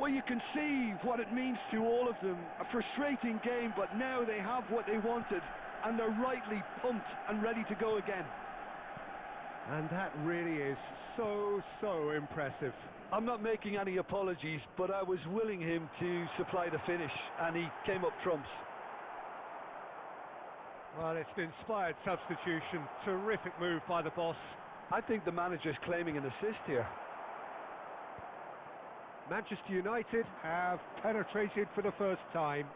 Well, you can see what it means to all of them. A frustrating game, but now they have what they wanted, and they're rightly pumped and ready to go again. And that really is so impressive. I'm not making any apologies, but I was willing him to supply the finish, and he came up trumps. Well, it's an inspired substitution. Terrific move by the boss. I think the manager's claiming an assist here. Manchester United have penetrated for the first time.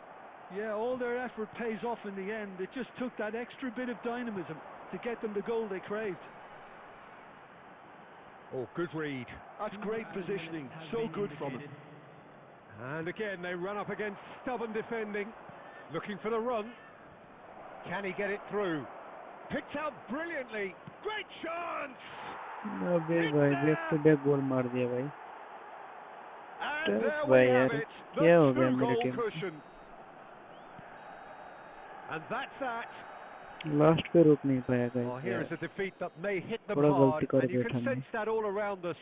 Yeah, all their effort pays off in the end. It just took that extra bit of dynamism to get them the goal they craved. Oh, good read. That's great positioning. So good from him. And again, they run up against stubborn defending. Looking for the run. Can he get it through? Picked out brilliantly. Great chance! अबे भाई back to back गोल मार दिया भाई. And there भाई we have यार, it. The क्या हो गया मेरी two-goal team? cushion. And that's that. Last पे रोक नहीं पाया Oh, गाइस here यार. is a defeat that may hit them थोड़ा hard, गलती कर and you बैठा can मैं. sense that all around us.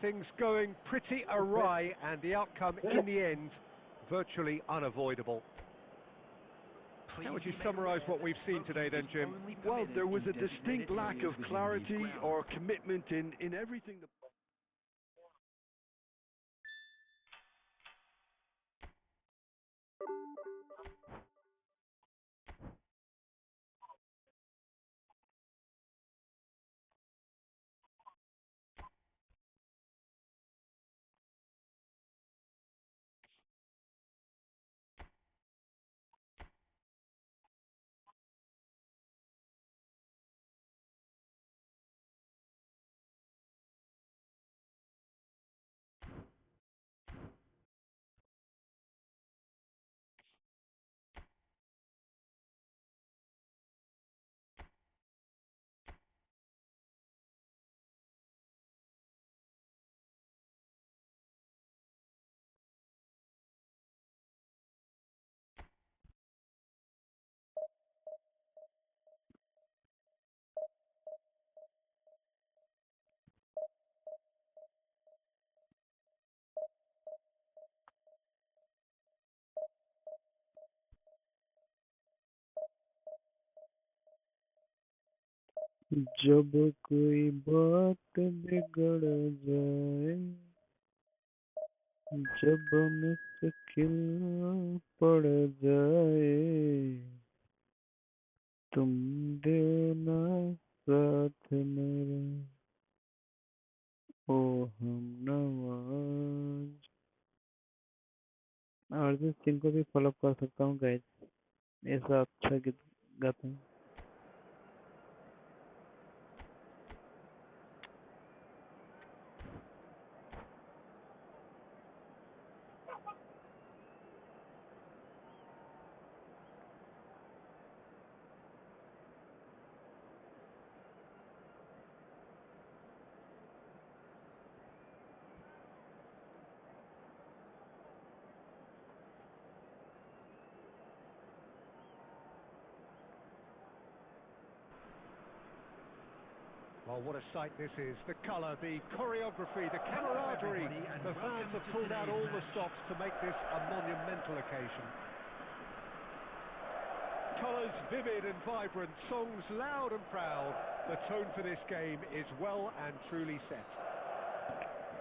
Things going pretty awry, and the outcome in the end virtually unavoidable. How would you summarise what we've seen today then, Jim? Well, there was a distinct lack of clarity or commitment in everything. जब कोई बात बिगड़ जाए, जब मुश्किल पड़ जाए, तुम देना साथ मेरा, ओ हम नवाज. अरिजीत सिंह को भी फॉलो कर सकता हूँ गाइस. ऐसा अच्छा गीत Nothing. Oh, what a sight this is. The colour, the choreography, the camaraderie. The fans have pulled out all the stops to make this a monumental occasion. Colours vivid and vibrant, songs loud and proud. The tone for this game is well and truly set.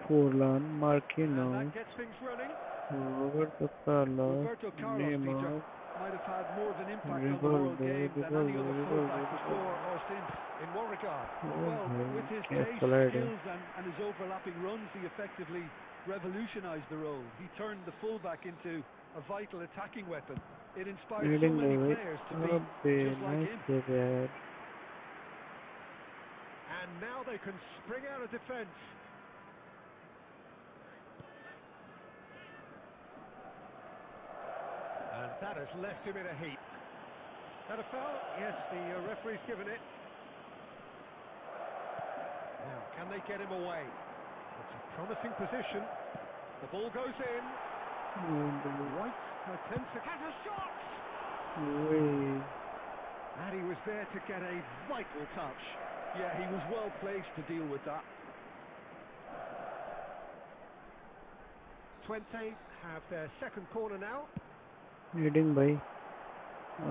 Forlan, And Marquinhos, that gets things running. Roberto Carlos, Roberto Carlos, Peter, Neymar, might have had more of an impact on the world game than any other fullback before or since. In what regard? Well, with his Qué pace, acelere. skills and his overlapping runs, he effectively revolutionised the role. He turned the fullback into a vital attacking weapon. It inspired so Reading many the players to be way. just like Nice him. save, yaar. And now they can spring out of defence. And that has left him in a heap. That a foul? Yes, the referee's given it. Now, can they get him away? It's a promising position. The ball goes in. White attempts to get a shot! Way. And he was there to get a vital touch. Yeah, he was well placed to deal with that. Twente have their second corner now. Reading by.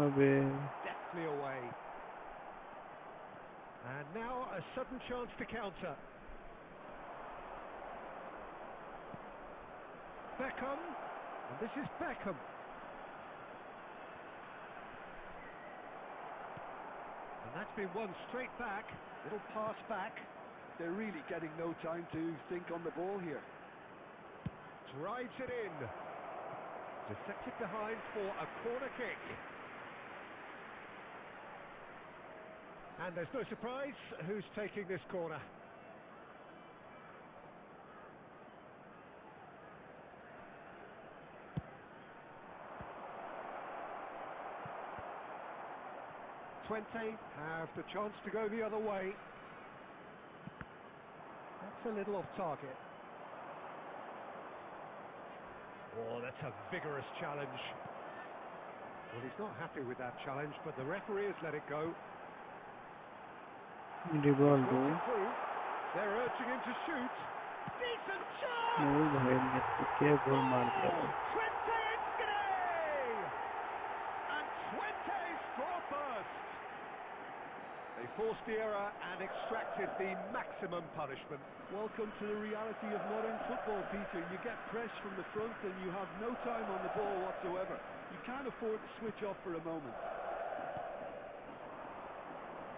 Abe. Deftly away. And now a sudden chance to counter. Beckham. And this is Beckham. And that's been won straight back. Little pass back. They're really getting no time to think on the ball here. Drives it in. Deflected behind for a corner kick. And there's no surprise who's taking this corner. Twente have the chance to go the other way. That's a little off target. Oh, that's a vigorous challenge. Well, he's not happy with that challenge, but the referee has let it go. Rivaldo. Worked it through. They're urging him to shoot. Decent shot! No, भाई मेरे क्या गोल मार दिया था. Twente Inskide! And Twente score first. They forced the error and extracted the maximum punishment. Welcome to the reality of modern football, Peter. You get pressed from the front and you have no time on the ball whatsoever. You can't afford to switch off for a moment.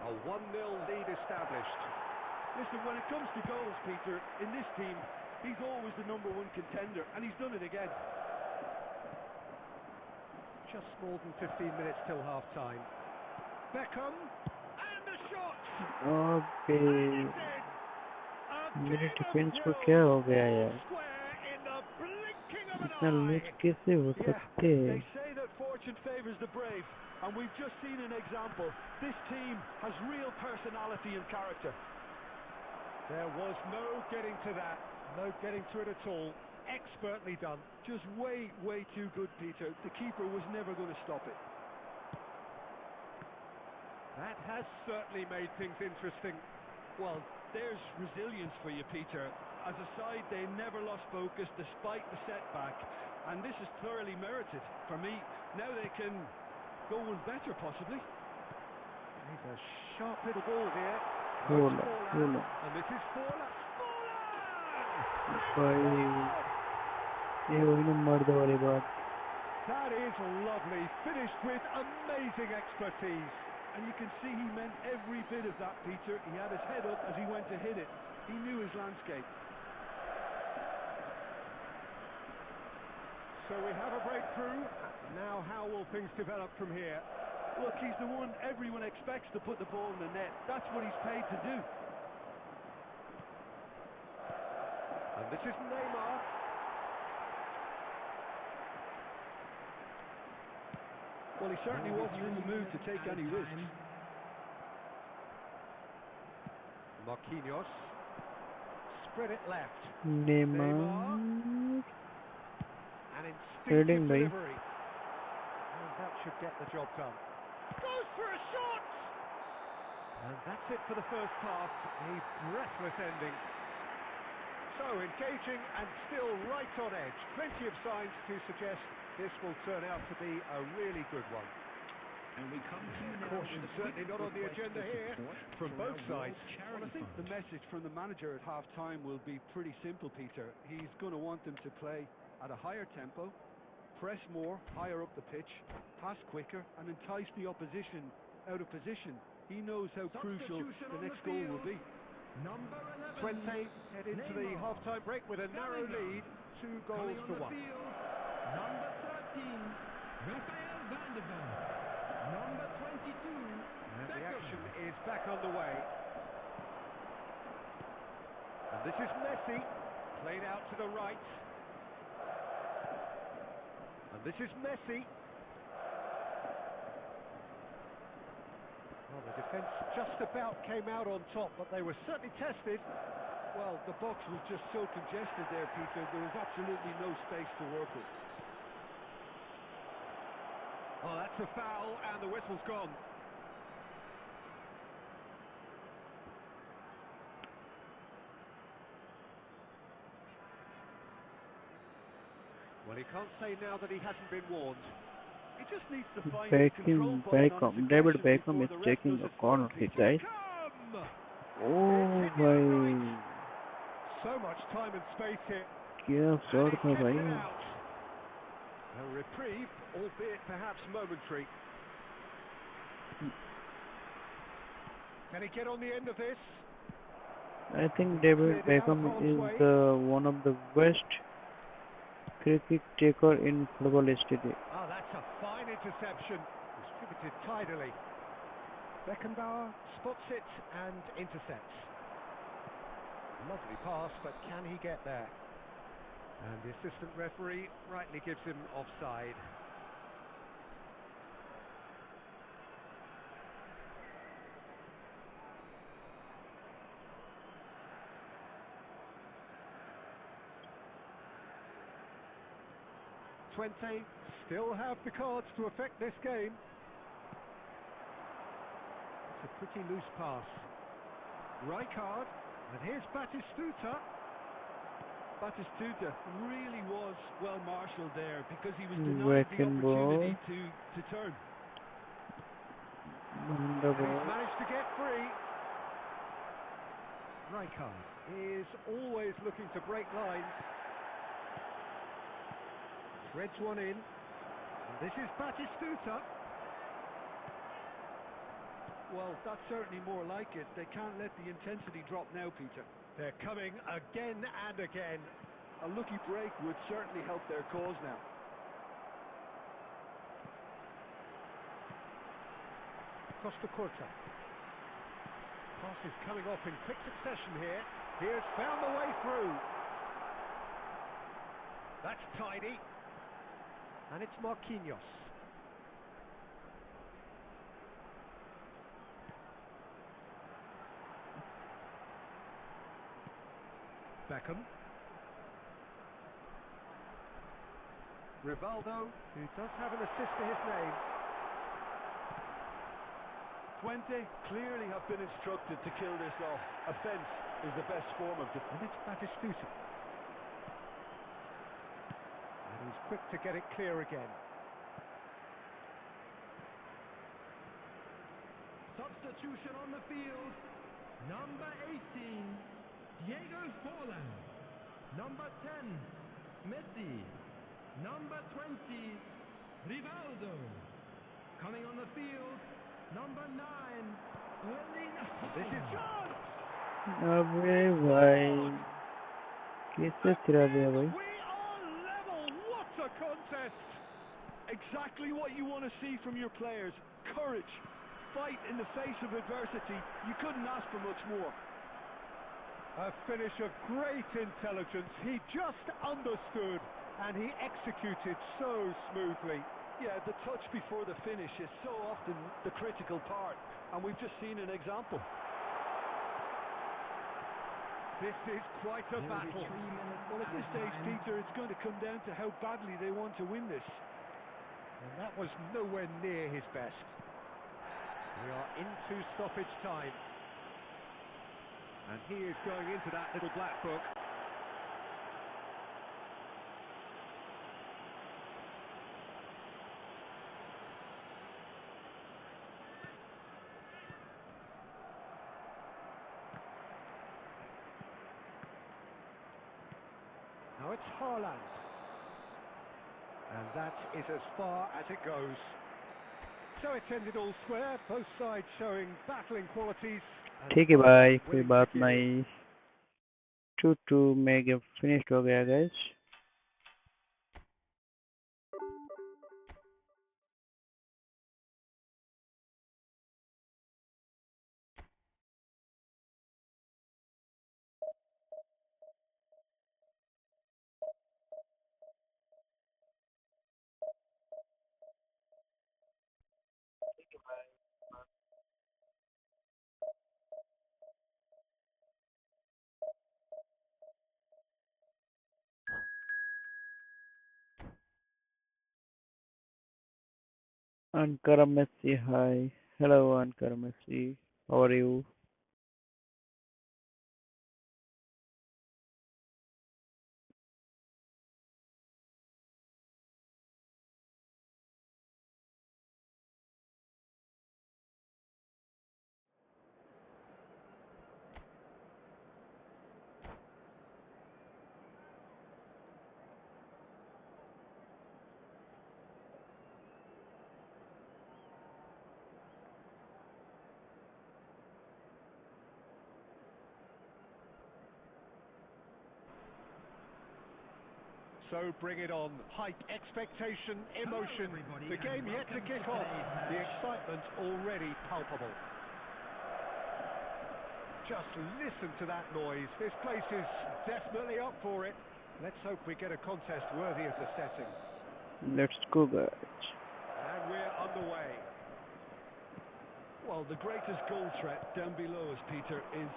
A 1-0 lead established. Listen, when it comes to goals, Peter, in this team, he's always the number one contender, and he's done it again. Just more than 15 minutes till half-time. Beckham, and the shot! अबे And it's in! A मेरे game of defence को thrills, क्या हो गया all यार. square in the blinking of इतना an late eye. कैसे हो Yeah, सकते they हैं. say that fortune favours the brave, and we've just seen an example. This team has real personality and character. There was no getting to that, no getting to it at all. Expertly done. Just way, way too good, Peter. The keeper was never going to stop it. That has certainly made things interesting. Well, there's resilience for you, Peter. As a side, they never lost focus despite the setback, and this is thoroughly merited for me. Now they can go one better, possibly. He's a sharp little ball here. Forlan, Forlan, Forlan. and this is Forlan. भाई ये वही ना मर्द वाली बात. That is lovely, finished with amazing expertise. And you can see he meant every bit of that, Peter. He had his head up as he went to hit it. He knew his landscape. So we have a breakthrough. Now how will things develop from here? Look, he's the one everyone expects to put the ball in the net. That's what he's paid to do. And this is Neymar. Well, he certainly wasn't in the mood to take any risks. Marquinhos. Spread it left. Neymar. An Heading instinctive by delivery. And that should get the job done. Goes for a shot! And that's it for the first half. A breathless ending. So engaging and still right on edge. Plenty of signs to suggest this will turn out to be a really good one. And we come to you now Caution with a certainly quick not on the request agenda for here support from for both our sides. World Well, I Charity think the Fund. message from the manager at half-time will be pretty simple, Peter. He's going to want them to play at a higher tempo, press more, higher up the pitch, pass quicker, and entice the opposition out of position. He knows how crucial the next goal will be. Number 11. Twente head into the Neymar. half-time break with a narrow lead, 2 goals Coming on to the 1. field, number 13, Rafael van der Vaart. Number 22, And the Beckham. action is back underway. And this is Messi, played out to the right. And this is Messi. Well, the defence just about came out on top, but they were certainly tested. Well, the box was just so congested there, Peter. There was absolutely no space to work with. Oh, that's a foul, and the whistle's gone. Well, he can't say now that he hasn't been warned. He just needs to find his control button on his David aggression Beckham before is the ref taking does a it. corner kick, guys. Beckham! Oh It's hit you right. भाई So much time and space here. क्या And shot he था gets भाई. it out. A reprieve, albeit perhaps momentary. Can he get on the end of this? I think David Cleared it out Beckham is halfway. one of the best free kick taker in football history. Oh, that's a fine interception. Distributed tidily. Beckenbauer spots it and intercepts. Lovely pass, but can he get there? And the assistant referee rightly gives him offside. Twente still have the cards to affect this game. It's a pretty loose pass. Rijkaard, and here's Batistuta. Batistuta really was well marshalled there because he was denied the Beckenbauer. opportunity to turn. And he's managed to get free. Rijkaard is always looking to break lines. Threads one in. And this is Batistuta. Well, that's certainly more like it. They can't let the intensity drop now, Peter. They're coming again and again. A lucky break would certainly help their cause now. Costa Curta. Pass is coming off in quick succession here. He has found the way through. That's tidy. And it's Marquinhos. Beckham. Rivaldo, who does have an assist to his name. Twente clearly have been instructed to kill this off. Offence is the best form of defence. And it's Batistuta. And he's quick to get it clear again. Substitution on the field. Number 18, Diego Forlan. Number 10, Messi. Number 20, Rivaldo. Coming on the field, number 9, Erling This is Haaland. अबे भाई कैसे तिरा दिया भाई. We are level. What a contest! Exactly what you want to see from your players. Courage. Fight in the face of adversity. You couldn't ask for much more. A finish of great intelligence. He just understood and he executed so smoothly. Yeah, the touch before the finish is so often the critical part, and we've just seen an example. This is quite a battle. Well, at this stage, Peter, it's going to come down to how badly they want to win this. And that was nowhere near his best. We are into stoppage time. And he is going into that little black book. Now it's Haaland. And that is as far as it goes. So it's ended all square, both sides showing battling qualities. ठीक है भाई, कोई बात नहीं. 2-2 में game finished हो गया guys. Ankara Messi, hi. Hello Ankara Messi. How are you? So bring it on. Hype, expectation, emotion. The game yet to kick off. The excitement already palpable. Just listen to that noise. This place is definitely up for it. Let's hope we get a contest worthy of the setting. Let's go guys. And we're underway. Well, the greatest goal threat down below us, Peter, is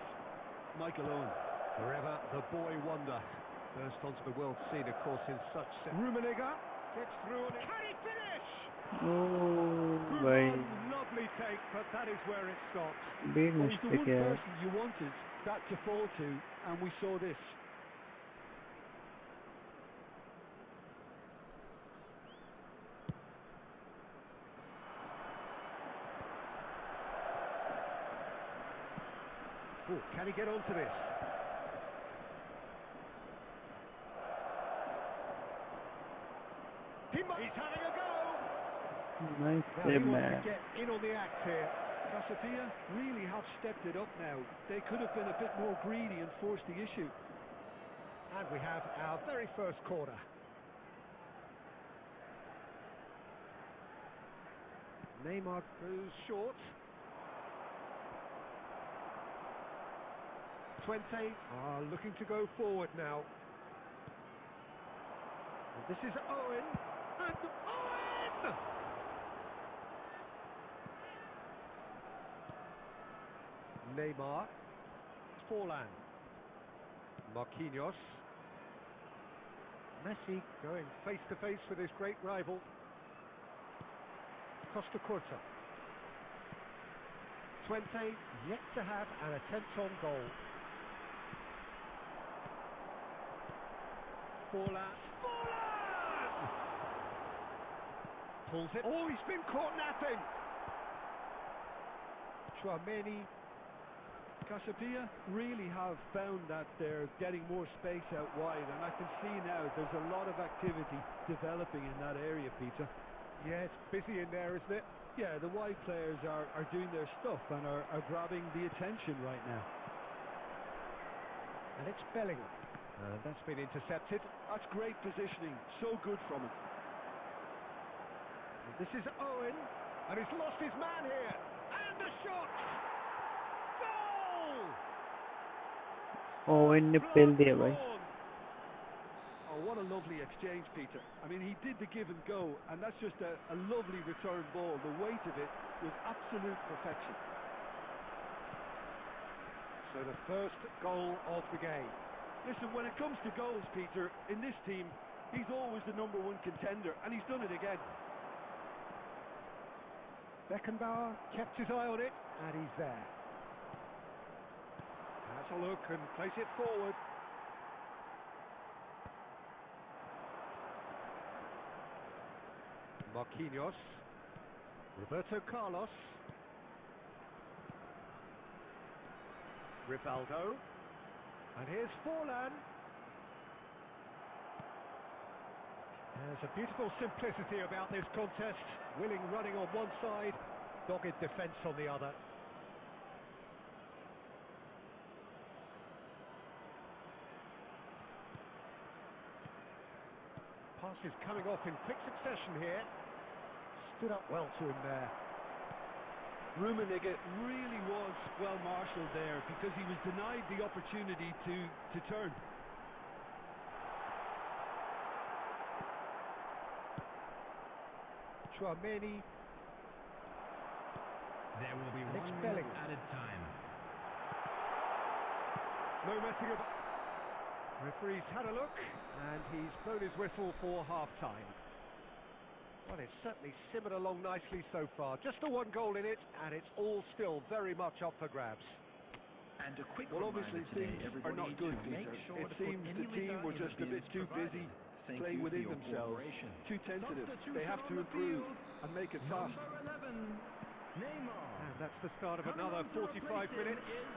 Michael Owen. Forever the boy wonder. Burst onto the world scene, of course, in such... Rummenigge gets through and can he finish? Oh Good भाई, run, lovely take, but that is where it stops. big Well, he's the mistake one यार. person you wanted that to fall to, and we saw this. Ooh, can he get onto this? He's having a go! Nice Now save he wants man. to get in on the act here. Casapia really have stepped it up now. They could have been a bit more greedy and forced the issue. And we have our very first corner. Neymar goes short. Twente are looking to go forward now. And this is Owen. And Owen! Neymar. Forlan. Marquinhos. Messi going face to face with his great rival. Costa Curta. Twente yet to have an attempt on goal. Forlan. Pulls it. Oh, he's been caught napping. Chouameni. Casapia really have found that they're getting more space out wide, and I can see now there's a lot of activity developing in that area, Peter. Yeah, it's busy in there, isn't it? Yeah, the wide players are doing their stuff and are grabbing the attention right now. And it's Bellingham. That's been intercepted. That's great positioning, so good from him. This is Owen, and he's lost his man here. And the shot! Goal! Oven ने पेल दिया भाई. Blood-drawn. Oh, what a lovely exchange, Peter. I mean, he did the give and go, and that's just a lovely return ball. The weight of it was absolute perfection. So the first goal of the game. Listen, when it comes to goals, Peter, in this team, he's always the number one contender, and he's done it again. Beckenbauer kept his eye on it, and he's there. Has a look and plays it forward. Marquinhos, Roberto Carlos, Rivaldo, and here's Forlan. There's a beautiful simplicity about this contest. Willing running on one side, dogged defence on the other. Passes coming off in quick succession here. Stood up well to him there. Rummenigge really was well marshalled there because he was denied the opportunity to turn. Chouameni. There will be Alex 1 Belling. minute added time. No messing about. Referee's had a look, and he's blown his whistle for half-time. Well, it's certainly simmered along nicely so far. Just the one goal in it, and it's all still very much up for grabs. And a quick Well, obviously reminder today, things are not everybody, good, to make Peter. sure It to put seems any the team litter were in just the a bit bins too provided. busy Thank playing you for within your themselves, cooperation. too tentative. They have to Substitution on the improve field. and make it fast. Number 11, Neymar. And that's the start of Coming another on to 45 replace him minutes. is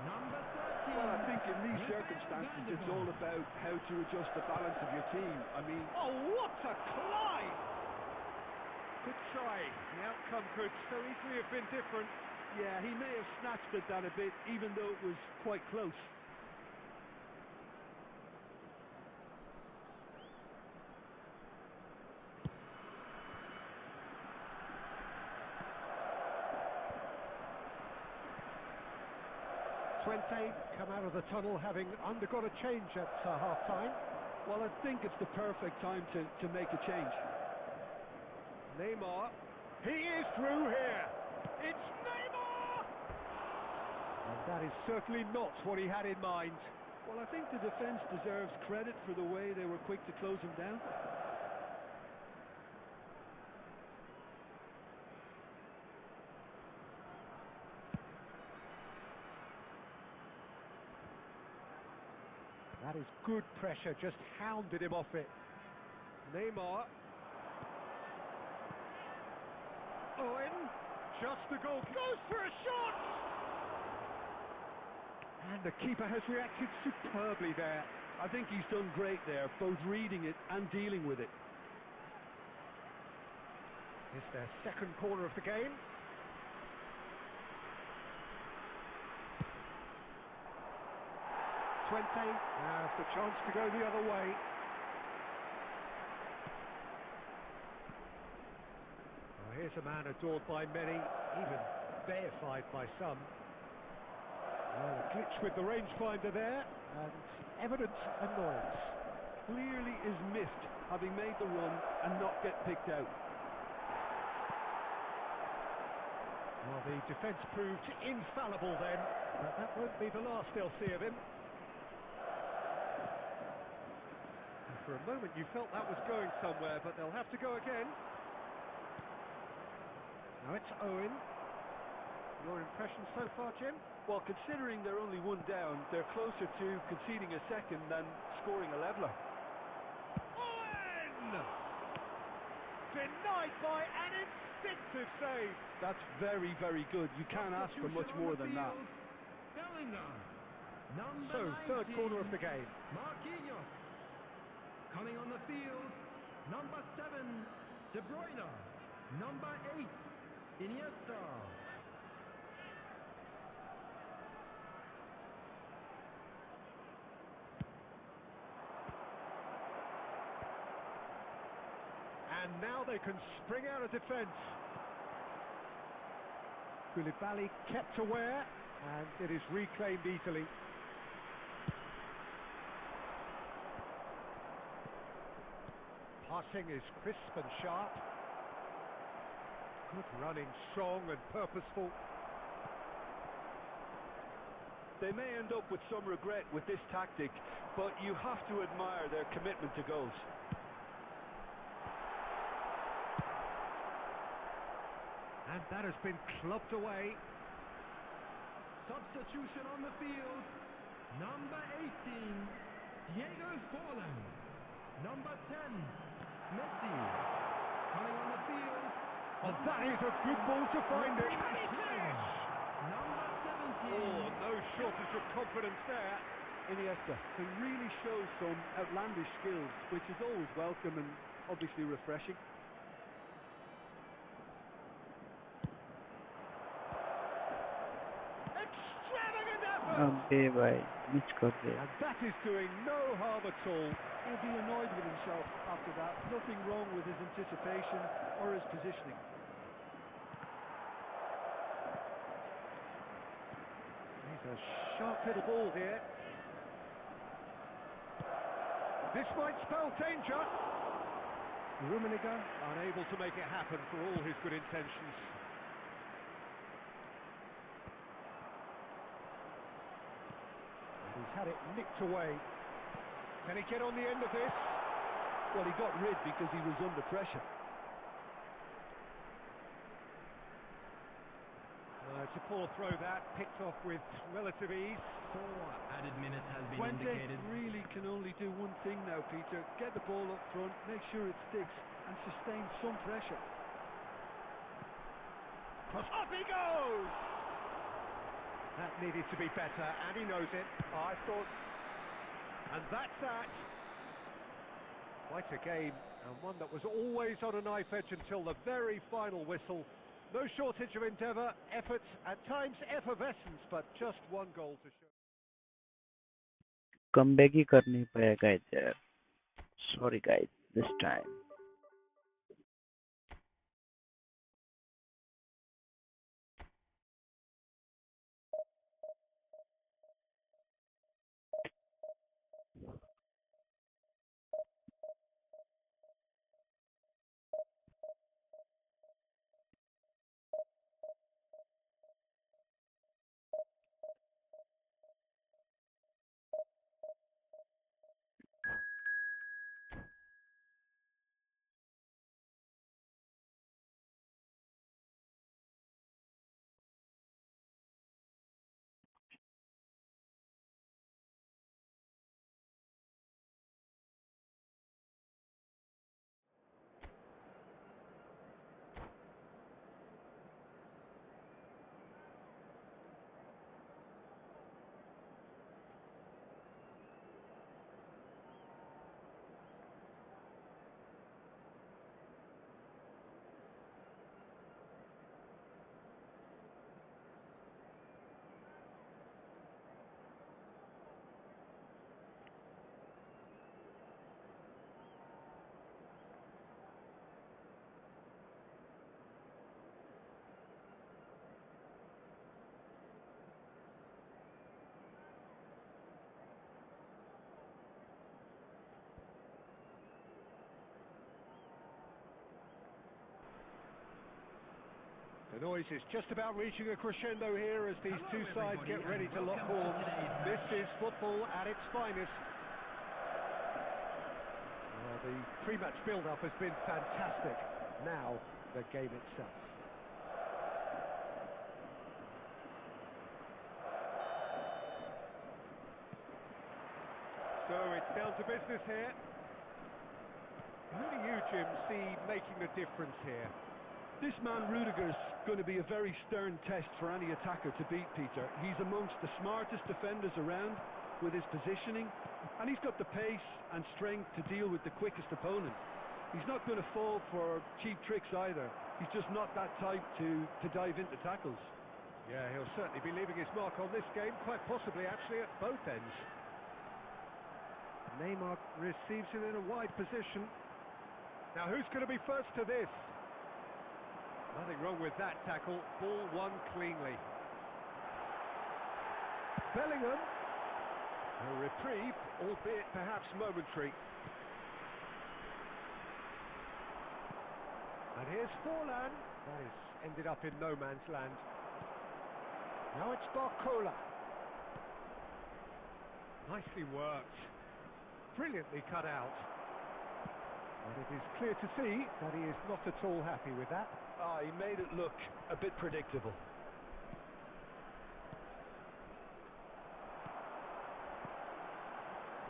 number 13. Well, I think in these Rafael circumstances, van der it's all Vaart. about how to adjust the balance of your team. I mean, Oh, what a climb! Good try. The outcome could so easily have been different. yeah, he may have snatched at that a bit, even though it was quite close. Twente come out of the tunnel having undergone a change at half-time. Well, I think it's the perfect time to make a change. Neymar, he is through here. It's Neymar! And that is certainly not what he had in mind. Well, I think the defence deserves credit for the way they were quick to close him down. That is good pressure, just hounded him off it. Neymar. Owen, just the goal, goes for a shot! And the keeper has reacted superbly there. I think he's done great there, both reading it and dealing with it. It's their second corner of the game. Twente has the chance to go the other way. Oh, here's a man adored by many, even deified by some. Well, a glitch with the rangefinder there, and evident annoyance. Clearly is missed, having made the run and not get picked out. Well, the defence proved infallible then, but that won't be the last they'll see of him. And for a moment you felt that was going somewhere, but they'll have to go again. Now it's Owen. Your impression so far, Jim? Well, considering they're only one down, they're closer to conceding a second than scoring a leveller. Owen! Denied by an instinctive save. That's very, very good. You can't ask for much Substitution on more the than that. field, Bellingham. Number So, third 19, corner of the game. Marquinhos. Coming on the field, number 7, De Bruyne. Number 8, Iniesta. And now they can spring out of defence. Koulibaly kept aware, and it is reclaimed easily. Passing is crisp and sharp. Good running, strong and purposeful. They may end up with some regret with this tactic, but you have to admire their commitment to goals. And that has been clubbed away. Substitution on the field. Number 18, Diego's fallen. Number 10, Messi. Coming on the field. Oh, that is a good ball to find it. Number 17. Oh, no shortage of confidence there. Iniesta can really show some outlandish skills, which is always welcome and obviously refreshing. Extravagant effort! अबे भाई miss कर दिया. And that is doing no harm at all. He'll be annoyed with himself after that. Nothing wrong with his anticipation or his positioning. He's a sharp little ball here. This might spell danger. Rummenigge unable to make it happen for all his good intentions. And he's had it nicked away. Can he get on the end of this? Well, he got rid because he was under pressure. It's a poor throw that, picked off with relative ease. 4 added minutes has been Fuente indicated. really can only do one thing now, Peter. Get the ball up front, make sure it sticks, and sustain some pressure. Off he goes! That needed to be better, and he knows it. I thought... And that's that. Quite a game, and one that was always on a knife edge until the very final whistle. No shortage of endeavour, effort, at times effervescence, but just one goal to show. Comeback ही कर नहीं पाया guys यार. Sorry guys, this time. The noise is just about reaching a crescendo here as these two sides get ready to lock horns. This is football at its finest. Well, the pre-match build-up has been fantastic. Now, the game itself. So it's down to business here. Who do you, Jim, see making the difference here? This man Rudiger's going to be a very stern test for any attacker to beat, Peter. He's amongst the smartest defenders around with his positioning, and he's got the pace and strength to deal with the quickest opponent. He's not going to fall for cheap tricks either. He's just not that type to dive into tackles. Yeah, he'll certainly be leaving his mark on this game, quite possibly actually at both ends. Neymar receives it in a wide position. Now who's going to be first to this? Nothing wrong with that tackle. Ball won cleanly. Bellingham. A reprieve, albeit perhaps momentary. And here's Forlan. That is ended up in no man's land. Now it's Barcola. Nicely worked. Brilliantly cut out. But it is clear to see that he is not at all happy with that. He made it look a bit predictable.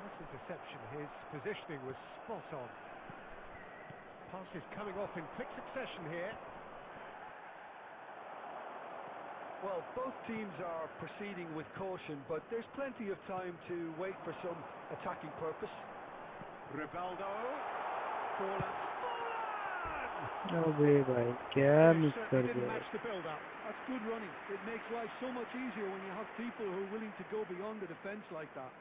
Nice interception. His positioning was spot on. Passes coming off in quick succession here. Well, both teams are proceeding with caution, but there's plenty of time to wait for some attacking purpose. Rivaldo. Forlan. अबे भाई क्या miss कर Didn't दिया. match the build-up. That's good running. It makes life so much easier when you have people who are willing to go beyond the defence like that.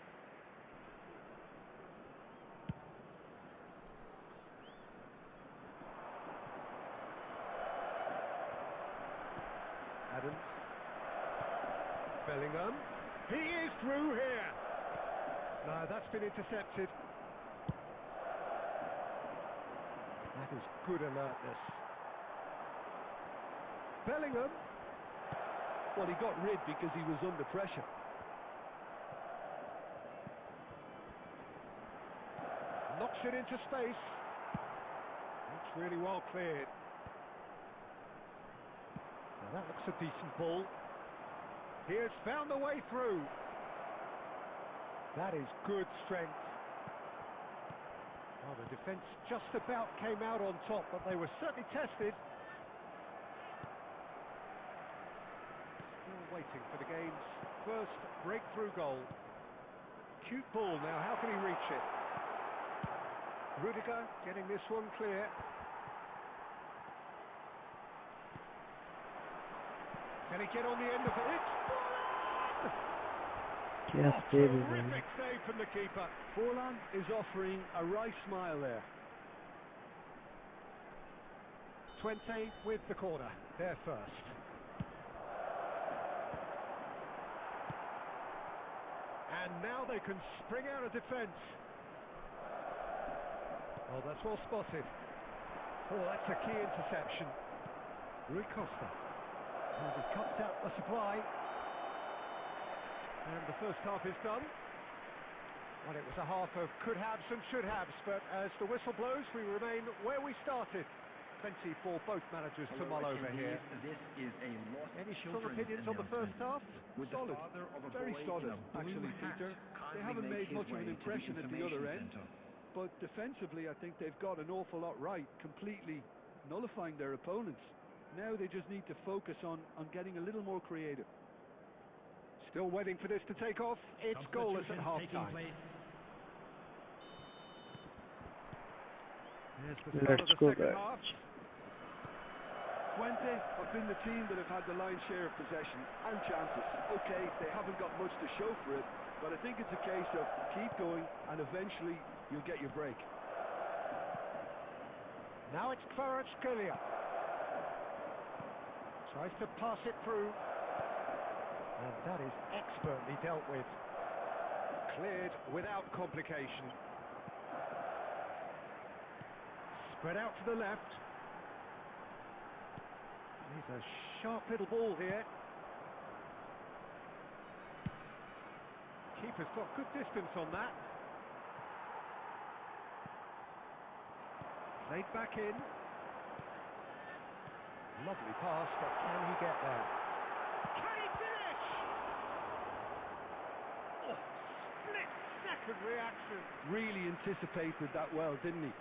Adams. Bellingham. He is through here. No, that's been intercepted. That is good alertness. Bellingham. Well, he got rid because he was under pressure. Knocks it into space. It's really well cleared. Now that looks a decent ball. He has found a way through. That is good strength. Well, the defence just about came out on top, but they were certainly tested. Still waiting for the game's first breakthrough goal. Cute ball now, how can he reach it? Rudiger getting this one clear. Can he get on the end of it? It's क्या Forlan! save है भाई. Terrific save from the keeper. Forlan is offering a wry smile there. Twente with the corner, there first. And now they can spring out of defence. Oh, that's well spotted. Oh, that's a key interception. Rui Costa. And he cuts out the supply. And the first half is done. Well, it was a half of could-haves and should-haves, but as the whistle blows, we remain where we started. Plenty for both managers to mull over here. This is a lost Any strong children's opinions on the first half? announcement. With the Solid. father of a Very boy solid, in a blue actually, hat Peter. kindly They haven't make made his much of way an to the impression at the other information end. center. But defensively, I think they've got an awful lot right, completely nullifying their opponents. Now they just need to focus on getting a little more creative. Still waiting for this to take off. It's goalless at half-time. There's the start of Let's the go second back. half. Twente have been the team that have had the lion's share of possession and chances. Okay, they haven't got much to show for it, but I think it's a case of keep going and eventually you'll get your break. Now it's Kvaratskhelia. Tries to pass it through. And that is expertly dealt with. Cleared without complication. Spread out to the left. He's a sharp little ball here. Keeper's got good distance on that. Played back in. Lovely pass, but can he get there? Can he finish? Oh, split-second reaction. Really anticipated that well, didn't he?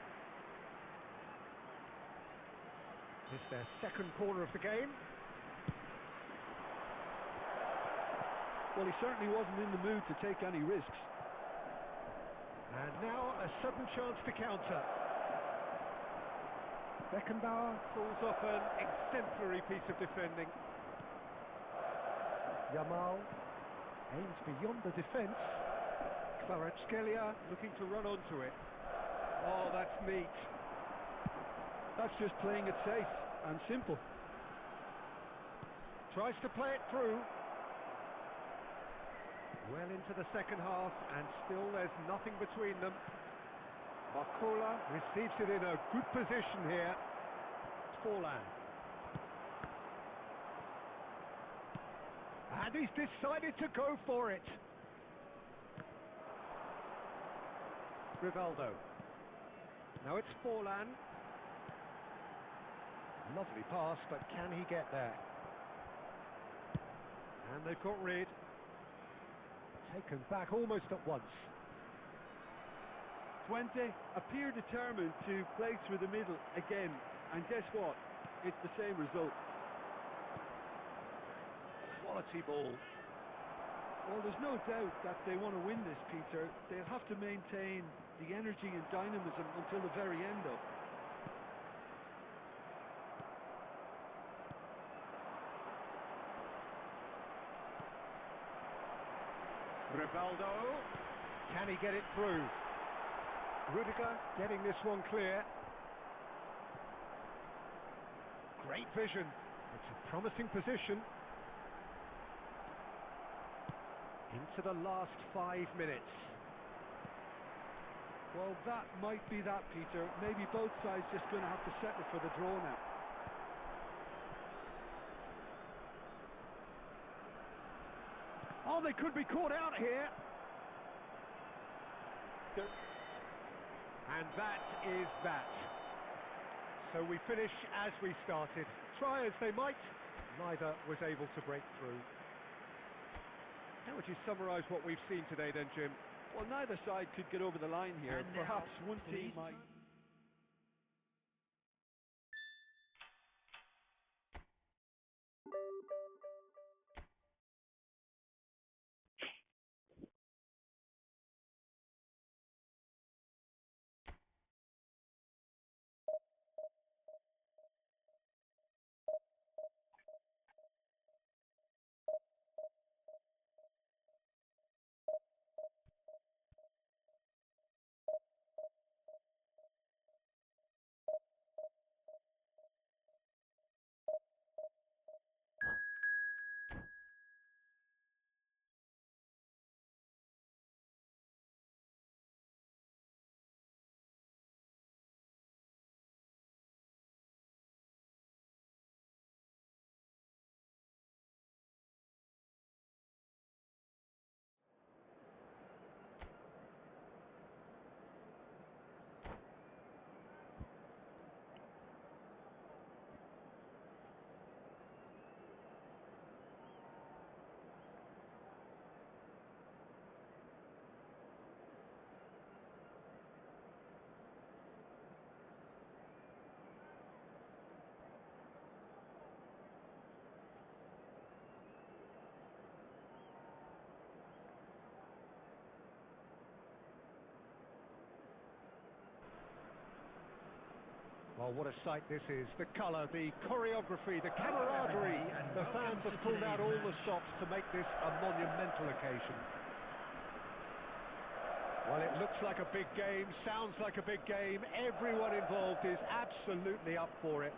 It's their second corner of the game. Well, he certainly wasn't in the mood to take any risks. And now a sudden chance to counter. Beckenbauer pulls off an exemplary piece of defending. Yamal aims beyond the defence. Kvaratskhelia looking to run onto it. Oh, that's neat. That's just playing it safe and simple. Tries to play it through. Well into the second half, and still there's nothing between them. Bakula receives it in a good position here. Forlan. And he's decided to go for it. Rivaldo. Now it's Forlan. Lovely pass, but can he get there? And they've got rid. Taken back almost at once. Twente appear determined to play through the middle again, and guess what? It's the same result. Quality ball. Well, there's no doubt that they want to win this, Peter. They'll have to maintain the energy and dynamism until the very end, though. Rivaldo. Can he get it through? Rudiger getting this one clear. Great vision. It's a promising position. Into the last 5 minutes. Well, that might be that, Peter. Maybe both sides just going to have to settle for the draw now. Oh, they could be caught out here. And that is that. So we finish as we started. Try as they might, neither was able to break through. How would you summarise what we've seen today then, Jim? Well, neither side could get over the line here. And now, Perhaps one team please. might... Well, what a sight this is. The colour, the choreography, the camaraderie. The fans have pulled out all the stops to make this a monumental occasion. Well, it looks like a big game, sounds like a big game. Everyone involved is absolutely up for it.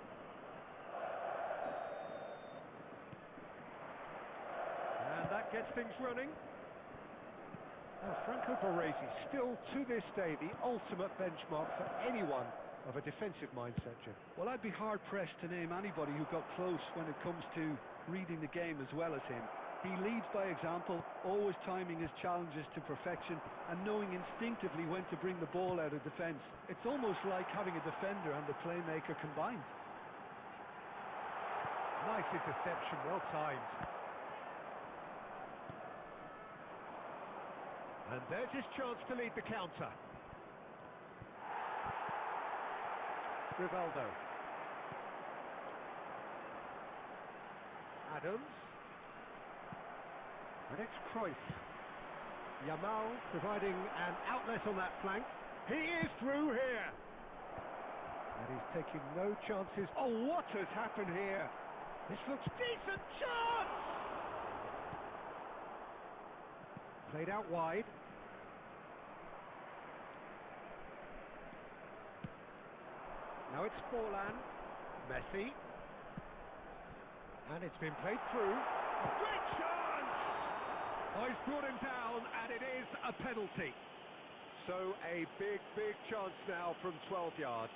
And that gets things running. Franco Baresi, still to this day, the ultimate benchmark for anyone of a defensive mindset, Jim. Well, I'd be hard-pressed to name anybody who got close when it comes to reading the game as well as him. He leads by example, always timing his challenges to perfection and knowing instinctively when to bring the ball out of defence. It's almost like having a defender and the playmaker combined. Nice interception, well timed. And there's his chance to lead the counter. Rivaldo. Adams. And it's Cruyff. Yamal providing an outlet on that flank. He is through here. And he's taking no chances. Oh, what has happened here? This looks decent. Chance! Played out wide. Now it's Forlan. Messi. And it's been played through. A great chance! Oh, he's brought him down, and it is a penalty. So a big, big chance now from 12 yards.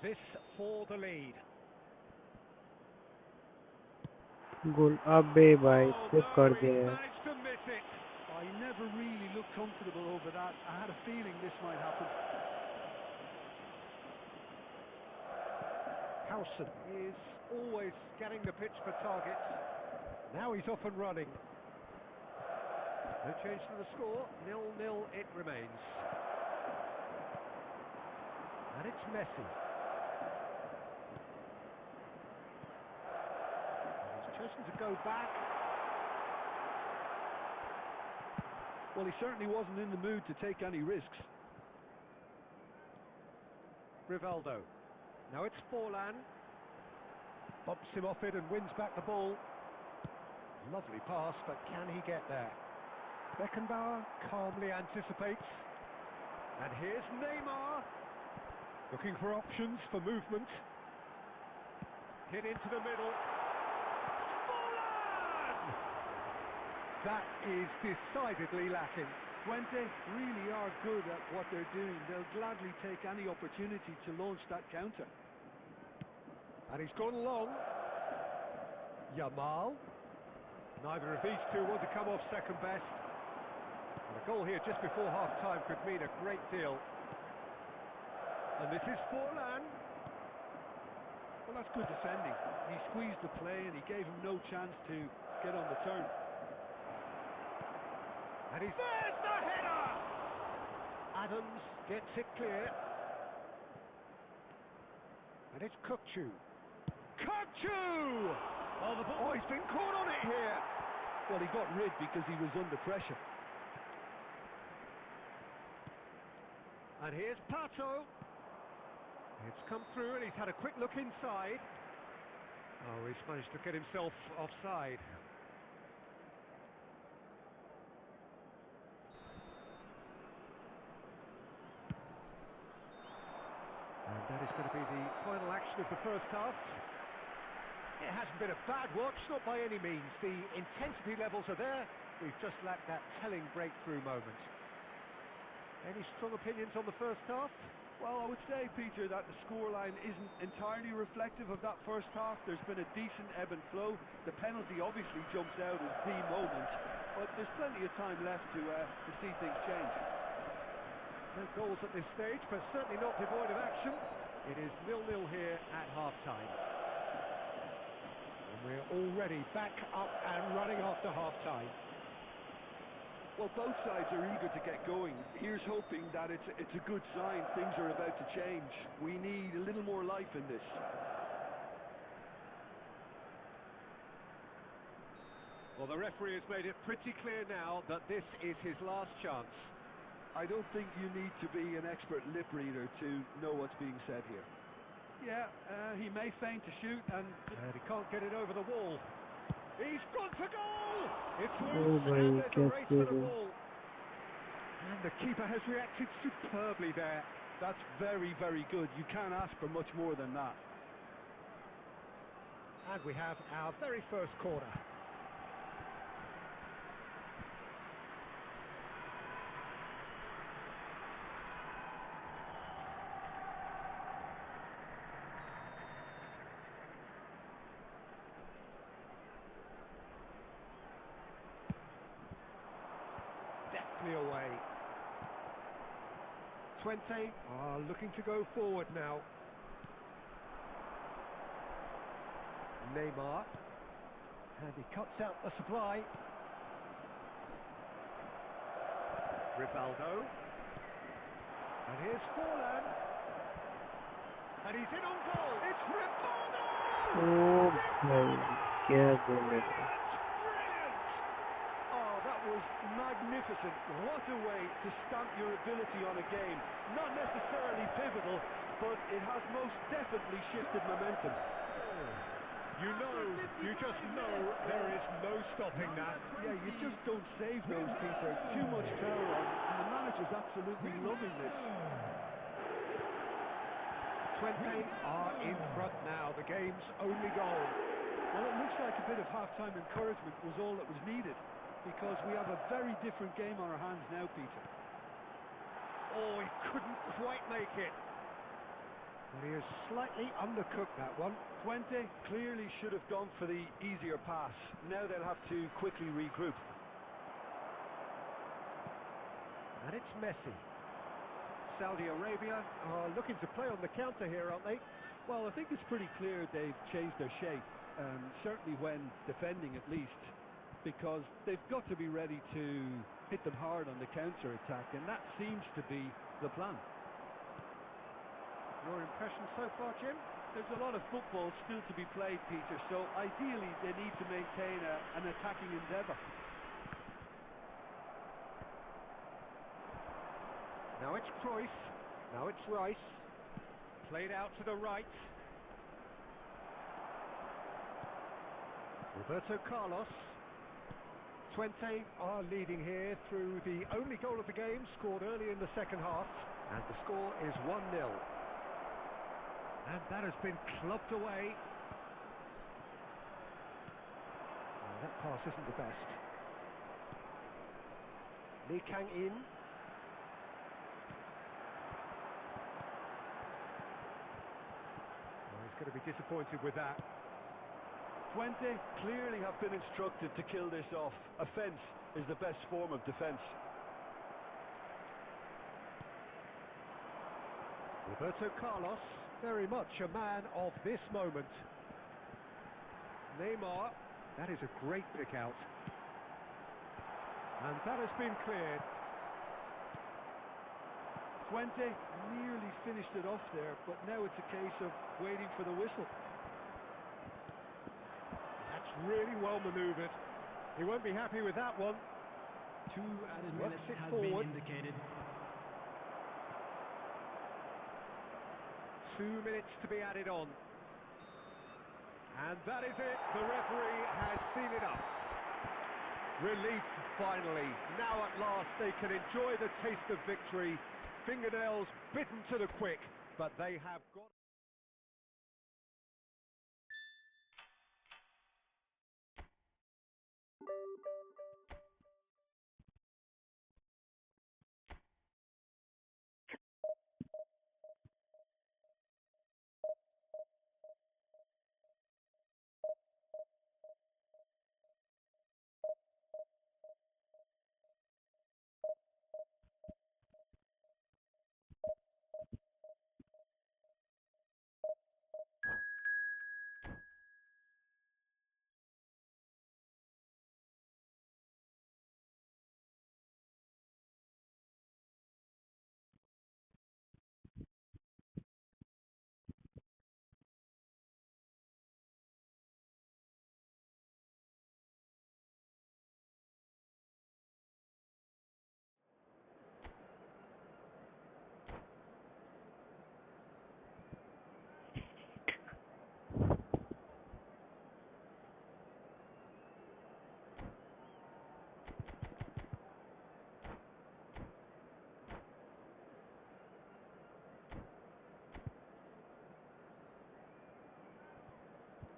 This for the lead. गोल अबे भाई Oh save no, कर he's दिया यार. managed to miss it. I never really looked comfortable over that. I had a feeling this might happen. Howson is always scanning the pitch for targets. Now he's off and running. No change to the score. 0-0 it remains. And it's Messi. And he's chosen to go back. Well, he certainly wasn't in the mood to take any risks. Rivaldo. Now it's Forlan. Bumps him off it and wins back the ball. Lovely pass, but can he get there? Beckenbauer calmly anticipates. And here's Neymar. Looking for options for movement. Hit into the middle. Forlan! That is decidedly lacking. Twente really are good at what they're doing. They'll gladly take any opportunity to launch that counter. And he's gone long. Yamal. Neither of these two want to come off second best. And a goal here just before half-time could mean a great deal. And this is Forlan. Well, that's good defending. He squeezed the play and he gave him no chance to get on the turn. And there's the header! Adams gets it clear. And it's Kukçu. Kukçu! Oh, he's been caught on it here. Well, he got rid because he was under pressure. And here's Pato. It's come through and he's had a quick look inside. Oh, he's managed to get himself offside. And that is going to be the final action of the first half. It hasn't been a bad watch, not by any means. The intensity levels are there. We've just lacked that telling breakthrough moment. Any strong opinions on the first half? Well, I would say, Peter, that the scoreline isn't entirely reflective of that first half. There's been a decent ebb and flow. The penalty obviously jumps out as the moment, but there's plenty of time left to see things change. No goals at this stage, but certainly not devoid of action. It is 0-0 here at half-time. And we're already back up and running after half-time. Well, both sides are eager to get going. Here's hoping that it's a good sign. Things are about to change. We need a little more life in this. Well, the referee has made it pretty clear now that this is his last chance. I don't think you need to be an expert lip reader to know what's being said here. Yeah, he may feign to shoot and he can't get it over the wall. He's gone for goal! It's Oh loose भाई and there's a क्या race for save the है. ball. And the keeper has reacted superbly there. that's very, very good. You can't ask for much more than that. And we have our very first corner. Away. Twente are looking to go forward now. Neymar, and he cuts out the supply. Rivaldo, and here's Forlan, and he's in on goal. It's Rivaldo! ओ भाई क्या गोल है. Was magnificent. What a way to stamp your ability on a game. Not necessarily pivotal, but it has most definitely shifted momentum. You just know there is no stopping that. Yeah, you just don't save those, Peter. Too much power on it, and the manager's absolutely loving this. 20 are in front now, the game's only goal. Well, it looks like a bit of half-time encouragement was all that was needed, because we have a very different game on our hands now, Peter. Oh, he couldn't quite make it. Well, he has slightly undercooked that one. 20 clearly should have gone for the easier pass. Now they'll have to quickly regroup. And it's Messi. Saudi Arabia are looking to play on the counter here, aren't they? Well, I think it's pretty clear they've changed their shape, certainly when defending at least, because they've got to be ready to hit them hard on the counter-attack, and that seems to be the plan. Your impression so far, Jim? There's a lot of football still to be played, Peter, so ideally they need to maintain an attacking endeavour. Now it's Cruyff, now it's Rice, played out to the right. Roberto Carlos. 20 are leading here through the only goal of the game, scored early in the second half, and the score is 1-0. And that has been clubbed away. Oh, that pass isn't the best. Lee Kang-in. Oh, he's going to be disappointed with that. 20 clearly have been instructed to kill this off. Offence is the best form of defence. Roberto Carlos, very much a man of this moment. Neymar, that is a great pick out. And that has been cleared. 20 nearly finished it off there, but now it's a case of waiting for the whistle. That's really well manoeuvred. He won't be happy with that one. 2 added Let's minutes sit has forward. been indicated. 2 minutes to be added on. And that is it. The referee has seen it up. Relief finally. Now at last they can enjoy the taste of victory. Fingernails bitten to the quick, but they have got...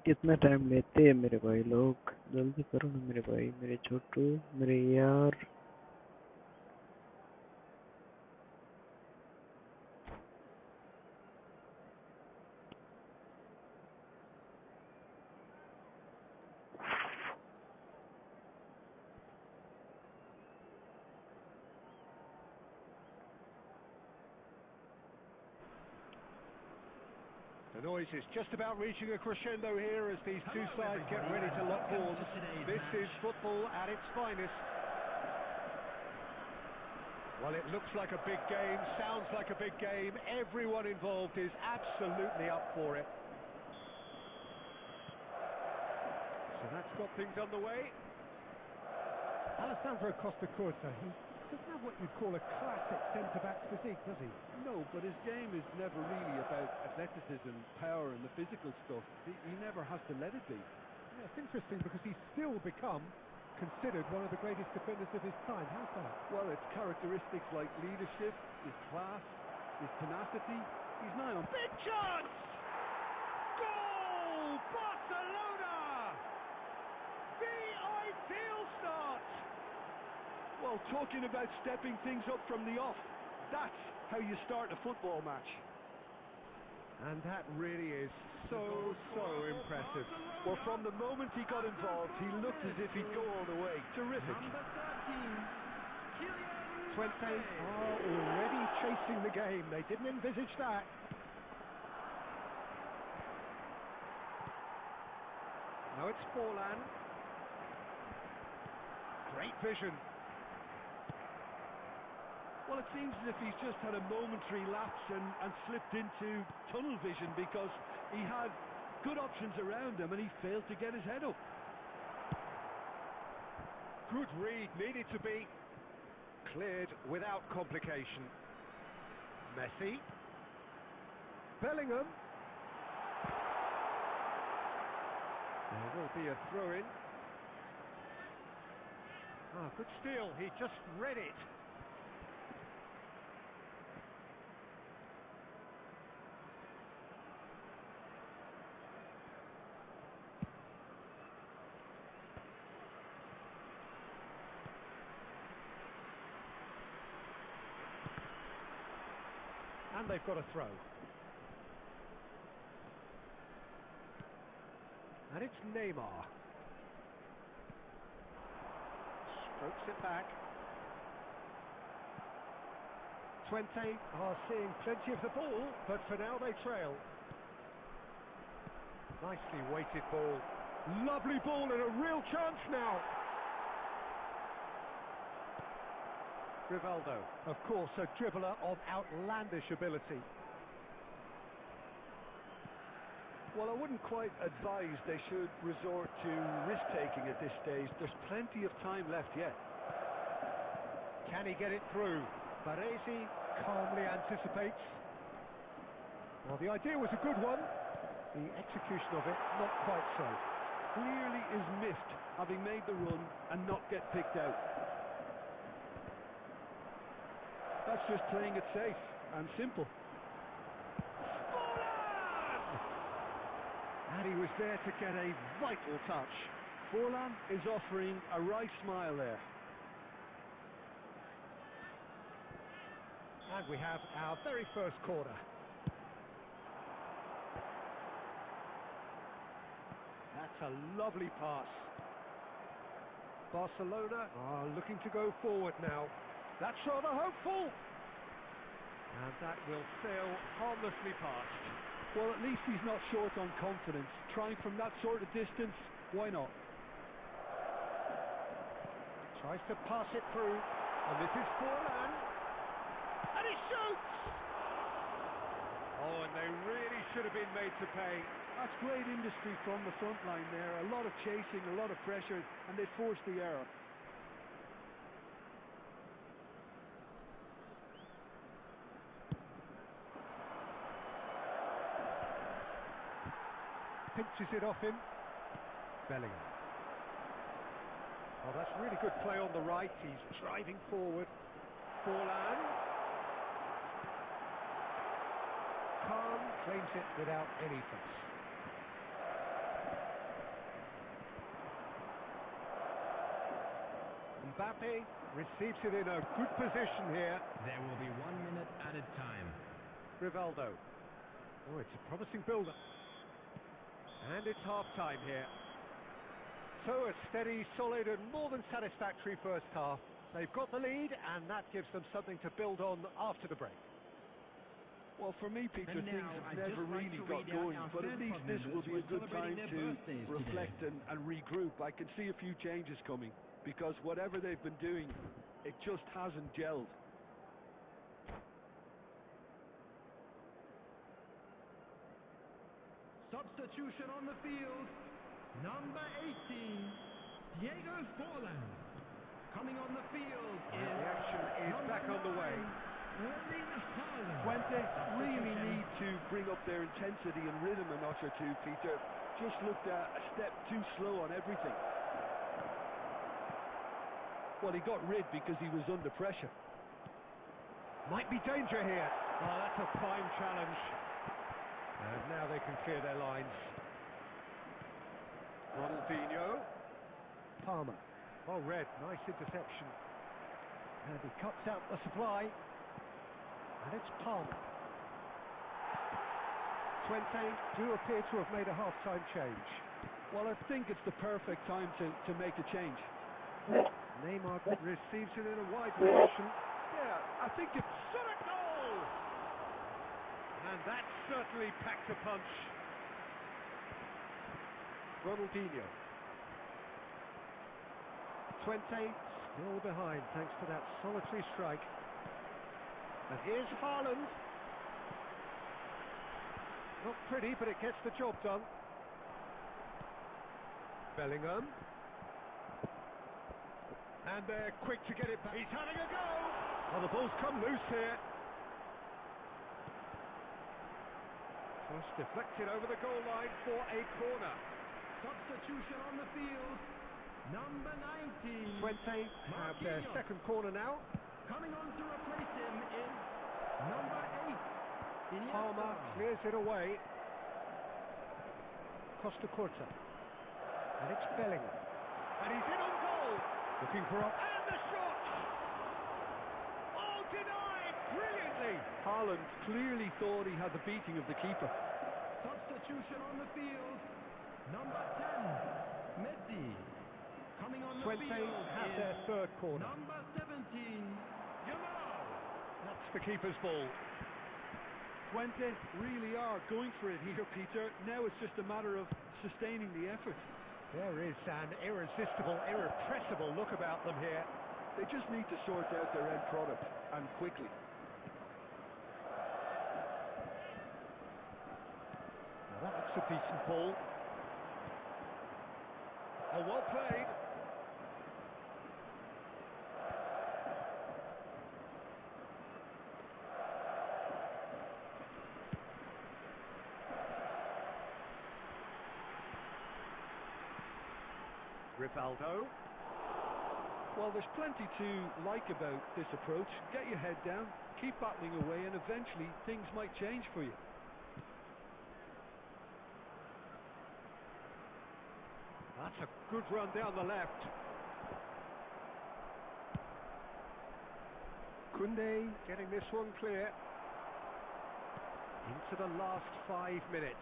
कितना time लेते हैं मेरे भाई लोग, जल्दी करो ना मेरे भाई, मेरे छोटू, मेरे यार। The noise is just about reaching a crescendo here as these two sides get ready to lock horns. This is football at its finest. Well, it looks like a big game, sounds like a big game. Everyone involved is absolutely up for it. So that's got things underway. Alessandro Costa Corsa, he Doesn't have what you'd call a classic centre-back physique, does he? No, but his game is never really about athleticism, power, and the physical stuff. He never has to let it be. Yeah, it's interesting because he's still become considered one of the greatest defenders of his time. How's that? Well, it's characteristics like leadership, his class, his tenacity. He's nigh on. Big chance! Goal! Barcelona! The ideal start! Well, talking about stepping things up from the off, that's how you start a football match. And that really is so impressive. Well, from the moment he got involved, he looked as if he'd go all the way. Terrific. Number 13, Kylian Twente Mbappe. are already chasing the game. They didn't envisage that. Now it's Forlan. Great vision. Well, it seems as if he's just had a momentary lapse and slipped into tunnel vision because he had good options around him and he failed to get his head up. Good read, needed to be cleared without complication. Messi. Bellingham. There will be a throw-in. Ah, good steal, he just read it. And they've got a throw. And it's Neymar. Strokes it back. Twente are seeing plenty of the ball, but for now they trail. Nicely weighted ball. Lovely ball and a real chance now. Rivaldo, of course, a dribbler of outlandish ability. Well, I wouldn't quite advise they should resort to risk-taking at this stage. There's plenty of time left yet. Can he get it through? Baresi calmly anticipates. Well, the idea was a good one. The execution of it, not quite so. Clearly is miffed, having made the run and not get picked out. That's just playing it safe and simple. And he was there to get a vital touch. Forlan is offering a wry smile there. And we have our very first corner. That's a lovely pass. Barcelona are looking to go forward now. That's rather hopeful. And that will sail harmlessly past. Well, at least he's not short on confidence. Trying from that sort of distance, why not? Tries to pass it through. And this is Forlan. And he shoots! Oh, and they really should have been made to pay. That's great industry from the front line there. A lot of chasing, a lot of pressure, and they forced the error. Pinches it off him. Bellingham. Oh, that's really good play on the right. He's driving forward. Forlan. Khan claims it without any fuss. Mbappe receives it in a good position here. There will be 1 minute added time. Rivaldo. Oh, it's a promising build-up. And it's half-time here. So a steady, solid and more than satisfactory first half. They've got the lead and that gives them something to build on after the break. Well, for me, Peter, And things now, have I'd never just like really to got read out going, our but at fan least club this will members be who a are good time celebrating their to birthdays reflect today. and regroup. I can see a few changes coming, because whatever they've been doing, it just hasn't gelled. Substitution on the field. Number 18, Diego Forlan. Coming on the field And is the action is number back on the way. 9, Erling Haaland. Twente really Substitution. need to bring up their intensity and rhythm a notch or two, Peter. Just looked a step too slow on everything. Well, he got rid because he was under pressure. Might be danger here. Oh, that's a fine challenge. And now they can clear their lines. Ronaldinho. Palmer. Oh, Red, nice interception. And he cuts out the supply. And it's Palmer. Twente do appear to have made a half-time change. Well, I think it's the perfect time to make a change. Neymar receives it in a wide position. Yeah, I think it's... Shot a goal! And that certainly packed a punch. Ronaldinho. Twente still behind thanks to that solitary strike. And here's Haaland. Not pretty, but it gets the job done. Bellingham. And they're quick to get it back. He's having a go! Oh, the ball's come loose here. Just deflected over the goal line for a corner. Substitution on the field. Number 19. Twente have their Marquinhos. second corner now. Coming on to replace him is number 8. Iniesta. Palmer clears it away. Costa Curta. And it's Bellingham. And he's in on goal. Looking for a... And the shot! Oh, denied! Brilliantly! Haaland clearly thought he had the beating of the keeper. Substitution on the field. Number 10. Messi. Coming on the Twente field have is their third corner. number 17. Yamal. That's the keeper's ball. Twente really are going for it here, Peter. Now it's just a matter of sustaining the effort. There is an irresistible, irrepressible look about them here. They just need to sort out their end product, and quickly. Now that looks a decent ball. Oh, well played. Rivaldo. Well, there's plenty to like about this approach. Get your head down, keep battling away, and eventually things might change for you. That's a good run down the left. Koundé getting this one clear. Into the last 5 minutes.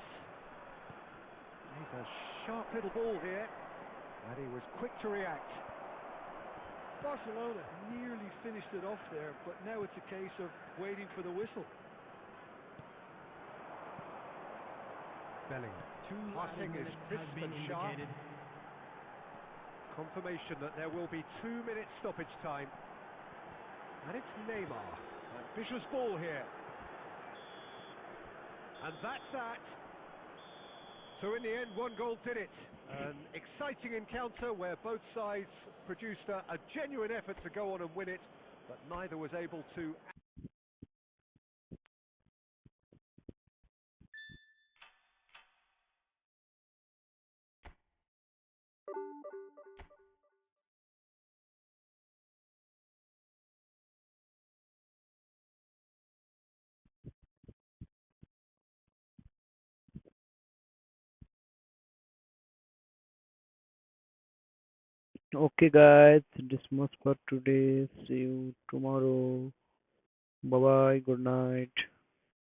He's a sharp little ball here. And he was quick to react. Barcelona nearly finished it off there, but now it's a case of waiting for the whistle. Bellingham. Two Passing added is minutes crisp has been and sharp. indicated. Confirmation that there will be 2 minutes stoppage time. And it's Neymar. Ambitious ball here. And that's that. So in the end, one goal did it. An exciting encounter where both sides produced a genuine effort to go on and win it, but neither was able to. Okay, guys, this much for today. See you tomorrow. Bye bye. Good night.